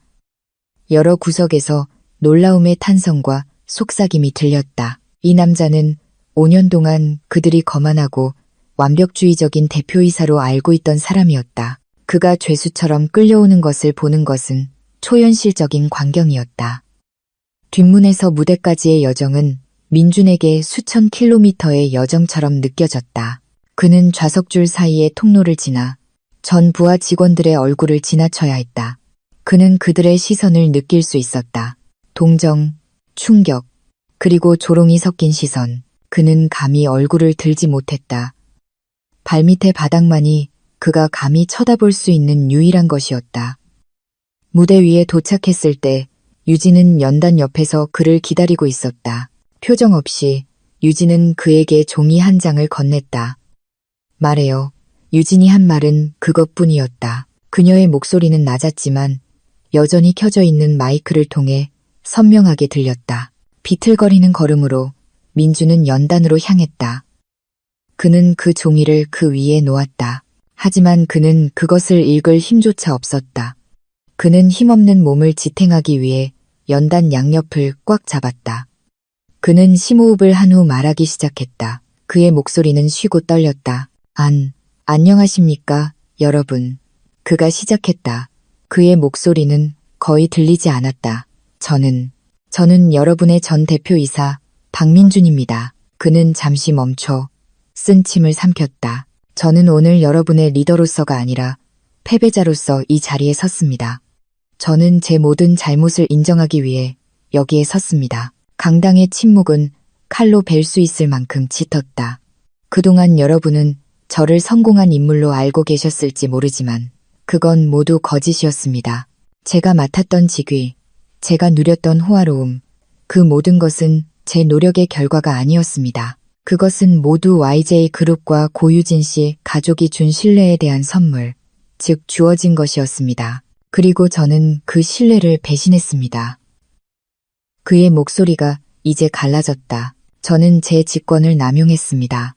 S1: 여러 구석에서 놀라움의 탄성과 속삭임이 들렸다. 이 남자는 5년 동안 그들이 거만하고 완벽주의적인 대표이사로 알고 있던 사람이었다. 그가 죄수처럼 끌려오는 것을 보는 것은 초현실적인 광경이었다. 뒷문에서 무대까지의 여정은 민준에게 수천 킬로미터의 여정처럼 느껴졌다. 그는 좌석줄 사이의 통로를 지나 전 부하 직원들의 얼굴을 지나쳐야 했다. 그는 그들의 시선을 느낄 수 있었다. 동정, 충격, 그리고 조롱이 섞인 시선. 그는 감히 얼굴을 들지 못했다. 발밑의 바닥만이 그가 감히 쳐다볼 수 있는 유일한 것이었다. 무대 위에 도착했을 때 유진은 연단 옆에서 그를 기다리고 있었다. 표정 없이 유진은 그에게 종이 한 장을 건넸다. 말해요. 유진이 한 말은 그것뿐이었다. 그녀의 목소리는 낮았지만 여전히 켜져 있는 마이크를 통해 선명하게 들렸다. 비틀거리는 걸음으로 민주는 연단으로 향했다. 그는 그 종이를 그 위에 놓았다. 하지만 그는 그것을 읽을 힘조차 없었다. 그는 힘없는 몸을 지탱하기 위해 연단 양옆을 꽉 잡았다. 그는 심호흡을 한 후 말하기 시작했다. 그의 목소리는 쉬고 떨렸다. 안녕하십니까, 여러분. 그가 시작했다. 그의 목소리는 거의 들리지 않았다. 저는 여러분의 전 대표이사 박민준입니다. 그는 잠시 멈춰 쓴 침을 삼켰다. 저는 오늘 여러분의 리더로서가 아니라 패배자로서 이 자리에 섰습니다. 저는 제 모든 잘못을 인정하기 위해 여기에 섰습니다. 강당의 침묵은 칼로 벨 수 있을 만큼 짙었다. 그동안 여러분은 저를 성공한 인물로 알고 계셨을지 모르지만 그건 모두 거짓이었습니다. 제가 맡았던 직위, 제가 누렸던 호화로움, 그 모든 것은 제 노력의 결과가 아니었습니다. 그것은 모두 YJ 그룹과 고유진 씨 가족이 준 신뢰에 대한 선물, 즉 주어진 것이었습니다. 그리고 저는 그 신뢰를 배신했습니다. 그의 목소리가 이제 갈라졌다. 저는 제 직권을 남용했습니다.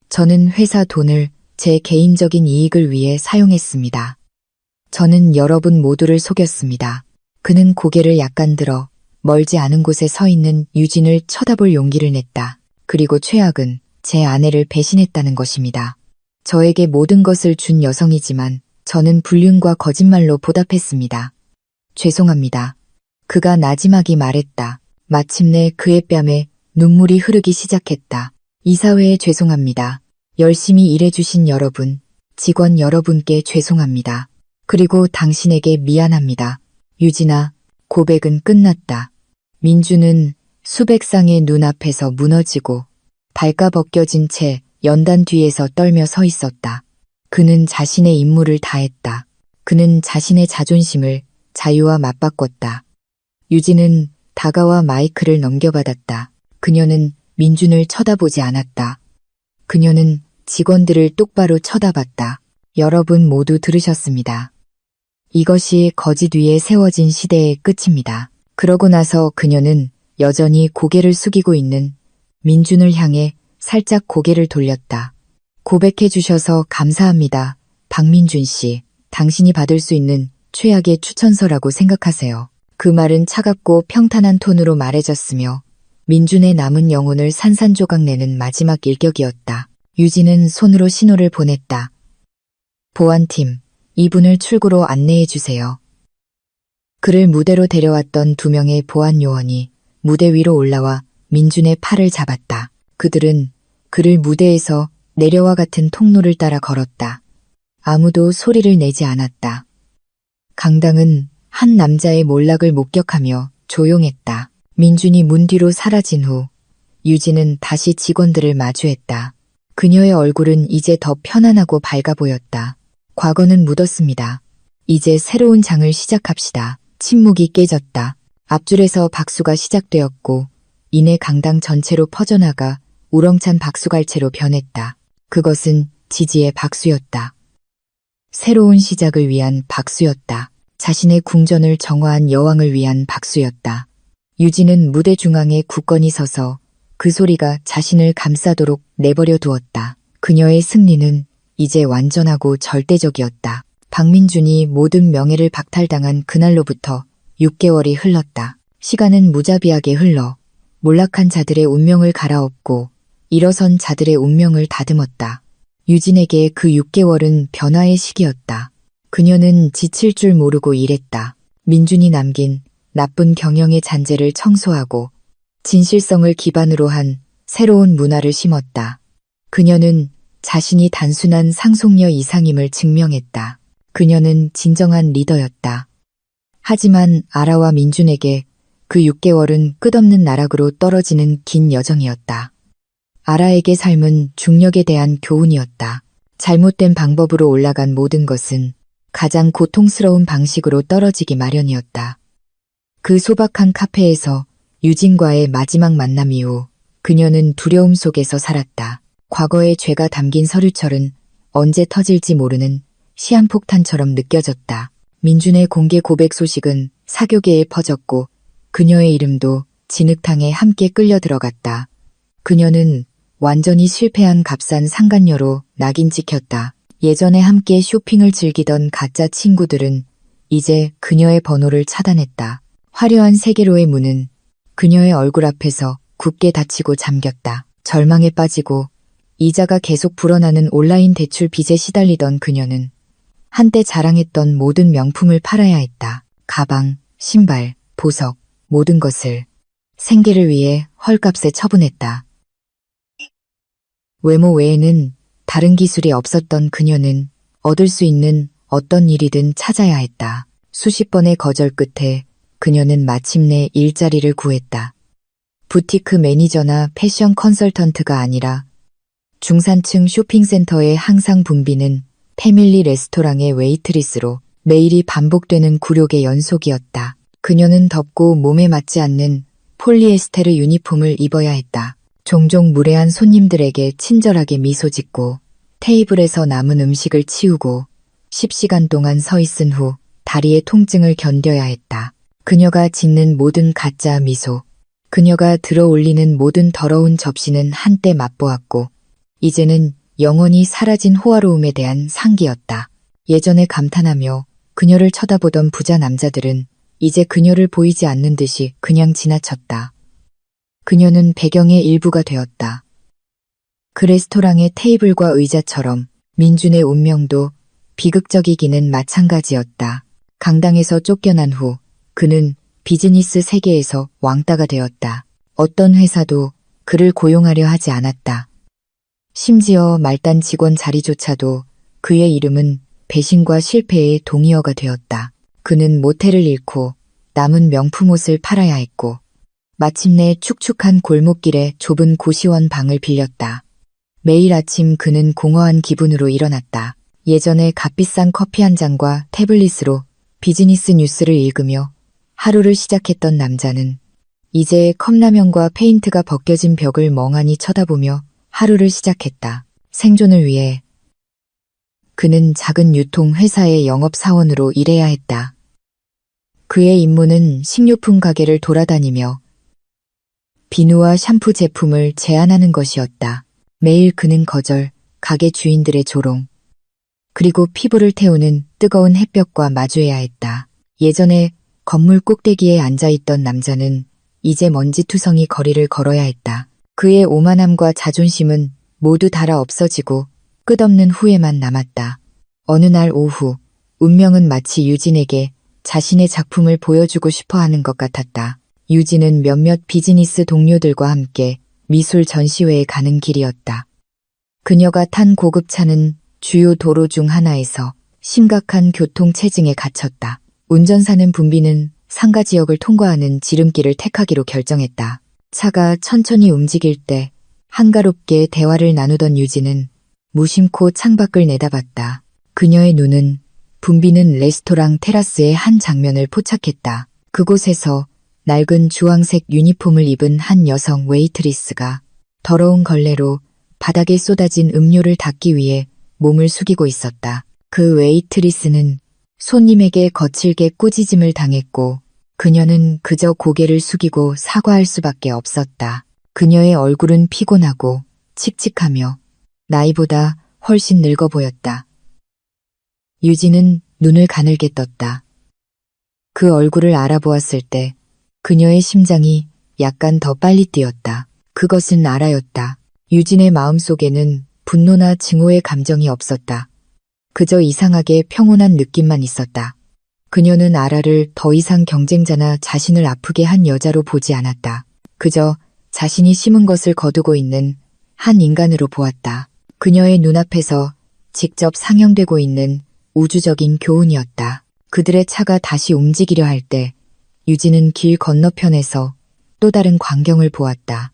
S1: 저는 회사 돈을 제 개인적인 이익을 위해 사용했습니다. 저는 여러분 모두를 속였습니다. 그는 고개를 약간 들어 멀지 않은 곳에 서 있는 유진을 쳐다볼 용기를 냈다. 그리고 최악은 제 아내를 배신했다는 것입니다. 저에게 모든 것을 준 여성이지만 저는 불륜과 거짓말로 보답했습니다. 죄송합니다. 그가 나지막이 말했다. 마침내 그의 뺨에 눈물이 흐르기 시작했다. 이사회에 죄송합니다. 열심히 일해주신 여러분, 직원 여러분께 죄송합니다. 그리고 당신에게 미안합니다. 유진아, 고백은 끝났다. 민주는 수백 쌍의 눈앞에서 무너지고 발가벗겨진 채 연단 뒤에서 떨며 서 있었다. 그는 자신의 임무를 다했다. 그는 자신의 자존심을 자유와 맞바꿨다. 유진은 다가와 마이크를 넘겨받았다. 그녀는 민준을 쳐다보지 않았다. 그녀는 직원들을 똑바로 쳐다봤다. 여러분 모두 들으셨습니다. 이것이 거짓 위에 세워진 시대의 끝입니다. 그러고 나서 그녀는 여전히 고개를 숙이고 있는 민준을 향해 살짝 고개를 돌렸다. 고백해 주셔서 감사합니다. 박민준 씨, 당신이 받을 수 있는 최악의 추천서라고 생각하세요. 그 말은 차갑고 평탄한 톤으로 말해졌으며 민준의 남은 영혼을 산산조각 내는 마지막 일격이었다. 유진은 손으로 신호를 보냈다. 보안팀, 이분을 출구로 안내해 주세요. 그를 무대로 데려왔던 2명의 보안 요원이 무대 위로 올라와 민준의 팔을 잡았다. 그들은 그를 무대에서 내려와 같은 통로를 따라 걸었다. 아무도 소리를 내지 않았다. 강당은 한 남자의 몰락을 목격하며 조용했다. 민준이 문 뒤로 사라진 후 유진은 다시 직원들을 마주했다. 그녀의 얼굴은 이제 더 편안하고 밝아 보였다. 과거는 묻었습니다. 이제 새로운 장을 시작합시다. 침묵이 깨졌다. 앞줄에서 박수가 시작되었고 이내 강당 전체로 퍼져나가 우렁찬 박수갈채로 변했다. 그것은 지지의 박수였다. 새로운 시작을 위한 박수였다. 자신의 궁전을 정화한 여왕을 위한 박수였다. 유진은 무대 중앙에 굳건히 서서 그 소리가 자신을 감싸도록 내버려 두었다. 그녀의 승리는 이제 완전하고 절대적이었다. 박민준이 모든 명예를 박탈당한 그날로부터 6개월이 흘렀다. 시간은 무자비하게 흘러 몰락한 자들의 운명을 갈아엎고 일어선 자들의 운명을 다듬었다. 유진에게 그 6개월은 변화의 시기였다. 그녀는 지칠 줄 모르고 일했다. 민준이 남긴 나쁜 경영의 잔재를 청소하고 진실성을 기반으로 한 새로운 문화를 심었다. 그녀는 자신이 단순한 상속녀 이상임을 증명했다. 그녀는 진정한 리더였다. 하지만 아라와 민준에게 그 6개월은 끝없는 나락으로 떨어지는 긴 여정이었다. 아라에게 삶은 중력에 대한 교훈이었다. 잘못된 방법으로 올라간 모든 것은 가장 고통스러운 방식으로 떨어지기 마련이었다. 그 소박한 카페에서 유진과의 마지막 만남 이후 그녀는 두려움 속에서 살았다. 과거의 죄가 담긴 서류철은 언제 터질지 모르는 시한폭탄처럼 느껴졌다. 민준의 공개 고백 소식은 사교계에 퍼졌고 그녀의 이름도 진흙탕에 함께 끌려 들어갔다. 그녀는 완전히 실패한 값싼 상간녀로 낙인 찍혔다. 예전에 함께 쇼핑을 즐기던 가짜 친구들은 이제 그녀의 번호를 차단했다. 화려한 세계로의 문은 그녀의 얼굴 앞에서 굳게 닫히고 잠겼다. 절망에 빠지고 이자가 계속 불어나는 온라인 대출 빚에 시달리던 그녀는 한때 자랑했던 모든 명품을 팔아야 했다. 가방, 신발, 보석, 모든 것을 생계를 위해 헐값에 처분했다. 외모 외에는 다른 기술이 없었던 그녀는 얻을 수 있는 어떤 일이든 찾아야 했다. 수십 번의 거절 끝에 그녀는 마침내 일자리를 구했다. 부티크 매니저나 패션 컨설턴트가 아니라 중산층 쇼핑센터에 항상 붐비는 패밀리 레스토랑의 웨이트리스로 매일이 반복되는 굴욕의 연속이었다. 그녀는 덥고 몸에 맞지 않는 폴리에스테르 유니폼을 입어야 했다. 종종 무례한 손님들에게 친절하게 미소 짓고 테이블에서 남은 음식을 치우고 10시간 동안 서 있은 후 다리의 통증을 견뎌야 했다. 그녀가 짓는 모든 가짜 미소, 그녀가 들어 올리는 모든 더러운 접시는 한때 맛보았고 이제는 영원히 사라진 호화로움에 대한 상기였다. 예전에 감탄하며 그녀를 쳐다보던 부자 남자들은 이제 그녀를 보이지 않는 듯이 그냥 지나쳤다. 그녀는 배경의 일부가 되었다. 그 레스토랑의 테이블과 의자처럼 민준의 운명도 비극적이기는 마찬가지였다. 강당에서 쫓겨난 후 그는 비즈니스 세계에서 왕따가 되었다. 어떤 회사도 그를 고용하려 하지 않았다. 심지어 말단 직원 자리조차도 그의 이름은 배신과 실패의 동의어가 되었다. 그는 모텔을 잃고 남은 명품 옷을 팔아야 했고 마침내 축축한 골목길에 좁은 고시원 방을 빌렸다. 매일 아침 그는 공허한 기분으로 일어났다. 예전에 값비싼 커피 한 잔과 태블릿으로 비즈니스 뉴스를 읽으며 하루를 시작했던 남자는 이제 컵라면과 페인트가 벗겨진 벽을 멍하니 쳐다보며 하루를 시작했다. 생존을 위해 그는 작은 유통회사의 영업사원으로 일해야 했다. 그의 임무는 식료품 가게를 돌아다니며 비누와 샴푸 제품을 제안하는 것이었다. 매일 그는 거절, 가게 주인들의 조롱, 그리고 피부를 태우는 뜨거운 햇볕과 마주해야 했다. 예전에 건물 꼭대기에 앉아있던 남자는 이제 먼지투성이 거리를 걸어야 했다. 그의 오만함과 자존심은 모두 닳아 없어지고 끝없는 후회만 남았다. 어느 날 오후, 운명은 마치 유진에게 자신의 작품을 보여주고 싶어 하는 것 같았다. 유진은 몇몇 비즈니스 동료들과 함께 미술 전시회에 가는 길이었다. 그녀가 탄 고급차는 주요 도로 중 하나에서 심각한 교통체증에 갇혔다. 운전사는 붐비는 상가 지역을 통과하는 지름길을 택하기로 결정했다. 차가 천천히 움직일 때 한가롭게 대화를 나누던 유진은 무심코 창밖을 내다봤다. 그녀의 눈은 붐비는 레스토랑 테라스의 한 장면을 포착했다. 그곳에서 낡은 주황색 유니폼을 입은 한 여성 웨이트리스가 더러운 걸레로 바닥에 쏟아진 음료를 닦기 위해 몸을 숙이고 있었다. 그 웨이트리스는 손님에게 거칠게 꾸짖음을 당했고 그녀는 그저 고개를 숙이고 사과할 수밖에 없었다. 그녀의 얼굴은 피곤하고 칙칙하며 나이보다 훨씬 늙어 보였다. 유진은 눈을 가늘게 떴다. 그 얼굴을 알아보았을 때 그녀의 심장이 약간 더 빨리 뛰었다. 그것은 아라였다. 유진의 마음속에는 분노나 증오의 감정이 없었다. 그저 이상하게 평온한 느낌만 있었다. 그녀는 아라를 더 이상 경쟁자나 자신을 아프게 한 여자로 보지 않았다. 그저 자신이 심은 것을 거두고 있는 한 인간으로 보았다. 그녀의 눈앞에서 직접 상영되고 있는 우주적인 교훈이었다. 그들의 차가 다시 움직이려 할 때 유진은 길 건너편에서 또 다른 광경을 보았다.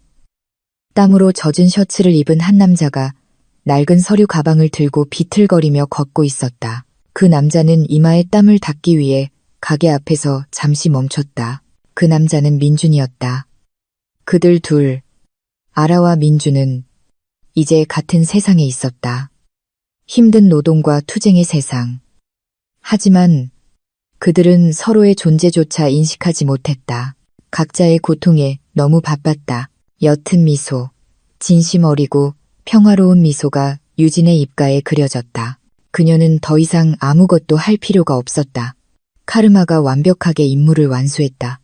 S1: 땀으로 젖은 셔츠를 입은 한 남자가 낡은 서류 가방을 들고 비틀거리며 걷고 있었다. 그 남자는 이마에 땀을 닦기 위해 가게 앞에서 잠시 멈췄다. 그 남자는 민준이었다. 그들 둘, 아라와 민준은 이제 같은 세상에 있었다. 힘든 노동과 투쟁의 세상. 하지만 그들은 서로의 존재조차 인식하지 못했다. 각자의 고통에 너무 바빴다. 옅은 미소, 진심 어리고 평화로운 미소가 유진의 입가에 그려졌다. 그녀는 더 이상 아무것도 할 필요가 없었다. 카르마가 완벽하게 임무를 완수했다.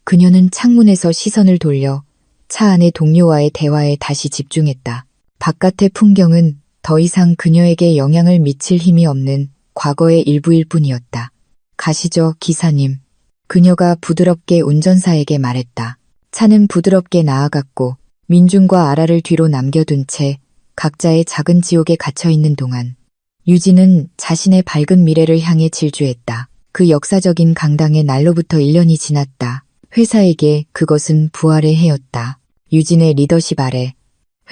S1: 그녀는 창문에서 시선을 돌려 차 안의 동료와의 대화에 다시 집중했다. 바깥의 풍경은 더 이상 그녀에게 영향을 미칠 힘이 없는 과거의 일부일 뿐이었다. 가시죠, 기사님. 그녀가 부드럽게 운전사에게 말했다. 차는 부드럽게 나아갔고 민준과 아라를 뒤로 남겨둔 채 각자의 작은 지옥에 갇혀있는 동안 유진은 자신의 밝은 미래를 향해 질주했다. 그 역사적인 강당의 날로부터 1년이 지났다. 회사에게 그것은 부활의 해였다. 유진의 리더십 아래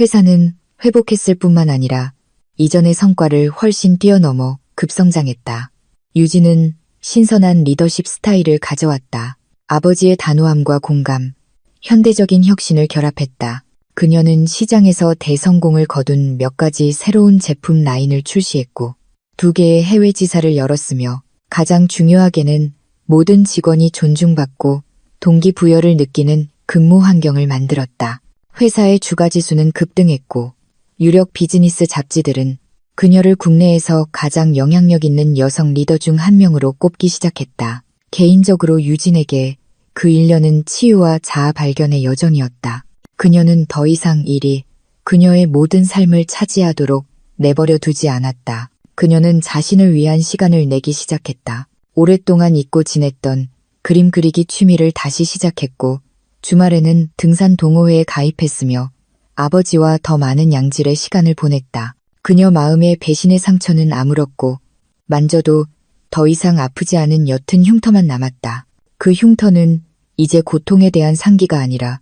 S1: 회사는 회복했을 뿐만 아니라 이전의 성과를 훨씬 뛰어넘어 급성장했다. 유진은 신선한 리더십 스타일을 가져왔다. 아버지의 단호함과 공감, 현대적인 혁신을 결합했다. 그녀는 시장에서 대성공을 거둔 몇 가지 새로운 제품 라인을 출시했고 2개의 해외 지사를 열었으며 가장 중요하게는 모든 직원이 존중받고 동기부여를 느끼는 근무 환경을 만들었다. 회사의 주가지수는 급등했고 유력 비즈니스 잡지들은 그녀를 국내에서 가장 영향력 있는 여성 리더 중 한 명으로 꼽기 시작했다. 개인적으로 유진에게 그 1년은 치유와 자아 발견의 여정이었다. 그녀는 더 이상 일이 그녀의 모든 삶을 차지하도록 내버려 두지 않았다. 그녀는 자신을 위한 시간을 내기 시작했다. 오랫동안 잊고 지냈던 그림 그리기 취미를 다시 시작했고 주말에는 등산 동호회에 가입했으며 아버지와 더 많은 양질의 시간을 보냈다. 그녀 마음의 배신의 상처는 아물었고 만져도 더 이상 아프지 않은 옅은 흉터만 남았다. 그 흉터는 이제 고통에 대한 상기가 아니라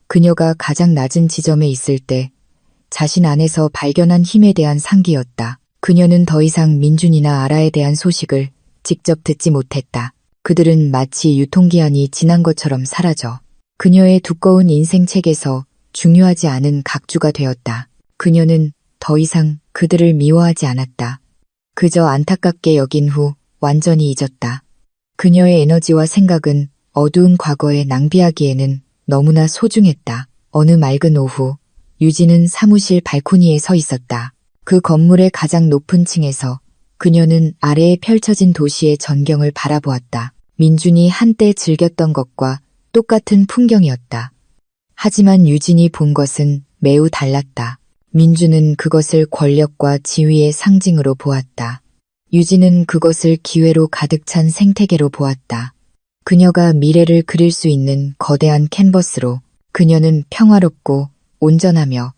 S1: 그녀가 가장 낮은 지점에 있을 때 자신 안에서 발견한 힘에 대한 상기였다. 그녀는 더 이상 민준이나 아라에 대한 소식을 직접 듣지 못했다. 그들은 마치 유통기한이 지난 것처럼 사라져 그녀의 두꺼운 인생책에서 중요하지 않은 각주가 되었다. 그녀는 더 이상 그들을 미워하지 않았다. 그저 안타깝게 여긴 후 완전히 잊었다. 그녀의 에너지와 생각은 어두운 과거에 낭비하기에는 너무나 소중했다. 어느 맑은 오후, 유진은 사무실 발코니에 서 있었다. 그 건물의 가장 높은 층에서 그녀는 아래에 펼쳐진 도시의 전경을 바라보았다. 민준이 한때 즐겼던 것과 똑같은 풍경이었다. 하지만 유진이 본 것은 매우 달랐다. 민준은 그것을 권력과 지위의 상징으로 보았다. 유진은 그것을 기회로 가득 찬 생태계로 보았다. 그녀가 미래를 그릴 수 있는 거대한 캔버스로 그녀는 평화롭고 온전하며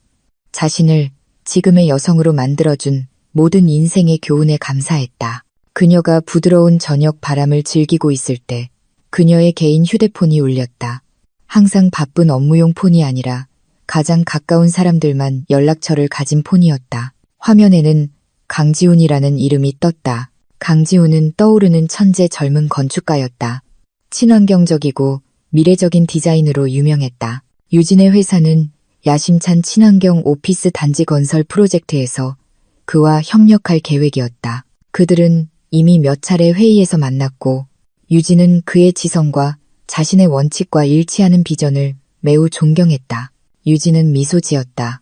S1: 자신을 지금의 여성으로 만들어준 모든 인생의 교훈에 감사했다. 그녀가 부드러운 저녁 바람을 즐기고 있을 때 그녀의 개인 휴대폰이 울렸다. 항상 바쁜 업무용 폰이 아니라 가장 가까운 사람들만 연락처를 가진 폰이었다. 화면에는 강지훈이라는 이름이 떴다. 강지훈은 떠오르는 천재 젊은 건축가였다. 친환경적이고 미래적인 디자인으로 유명했다. 유진의 회사는 야심찬 친환경 오피스 단지 건설 프로젝트에서 그와 협력할 계획이었다. 그들은 이미 몇 차례 회의에서 만났고 유진은 그의 지성과 자신의 원칙과 일치하는 비전을 매우 존경했다. 유진은 미소 지었다.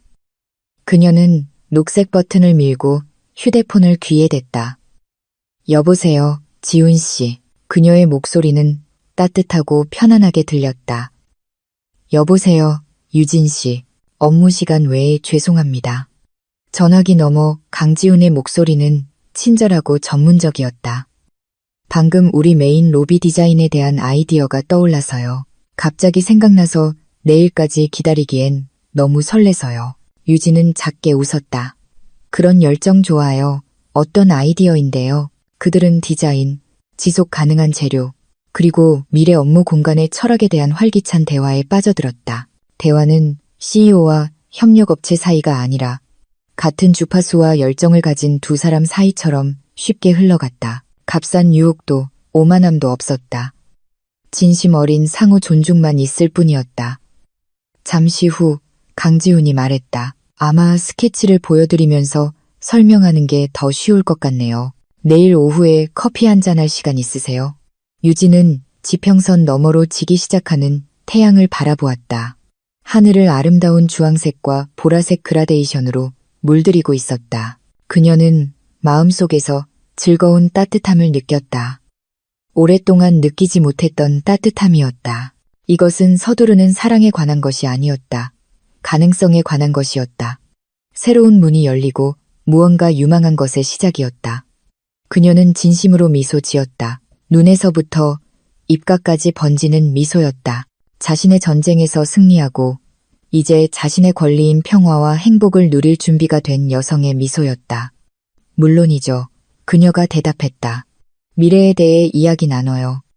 S1: 그녀는 녹색 버튼을 밀고 휴대폰을 귀에 댔다. 여보세요, 지훈 씨. 그녀의 목소리는 따뜻하고 편안하게 들렸다. 여보세요, 유진 씨. 업무 시간 외에 죄송합니다. 전화기 너머 강지훈의 목소리는 친절하고 전문적이었다. 방금 우리 메인 로비 디자인에 대한 아이디어가 떠올라서요. 갑자기 생각나서 내일까지 기다리기엔 너무 설레서요. 유진은 작게 웃었다. 그런 열정 좋아요. 어떤 아이디어인데요? 그들은 디자인, 지속 가능한 재료, 그리고 미래 업무 공간의 철학에 대한 활기찬 대화에 빠져들었다. 대화는 CEO와 협력업체 사이가 아니라 같은 주파수와 열정을 가진 두 사람 사이처럼 쉽게 흘러갔다. 값싼 유혹도 오만함도 없었다. 진심 어린 상호 존중만 있을 뿐이었다. 잠시 후 강지훈이 말했다. 아마 스케치를 보여드리면서 설명하는 게 더 쉬울 것 같네요. 내일 오후에 커피 한잔 할 시간 있으세요? 유진은 지평선 너머로 지기 시작하는 태양을 바라보았다. 하늘을 아름다운 주황색과 보라색 그라데이션으로 물들이고 있었다. 그녀는 마음속에서 즐거운 따뜻함을 느꼈다. 오랫동안 느끼지 못했던 따뜻함이었다. 이것은 서두르는 사랑에 관한 것이 아니었다. 가능성에 관한 것이었다. 새로운 문이 열리고 무언가 유망한 것의 시작이었다. 그녀는 진심으로 미소 지었다. 눈에서부터 입가까지 번지는 미소였다. 자신의 전쟁에서 승리하고 이제 자신의 권리인 평화와 행복을 누릴 준비가 된 여성의 미소였다. 물론이죠. 그녀가 대답했다. 미래에 대해 이야기 나눠요.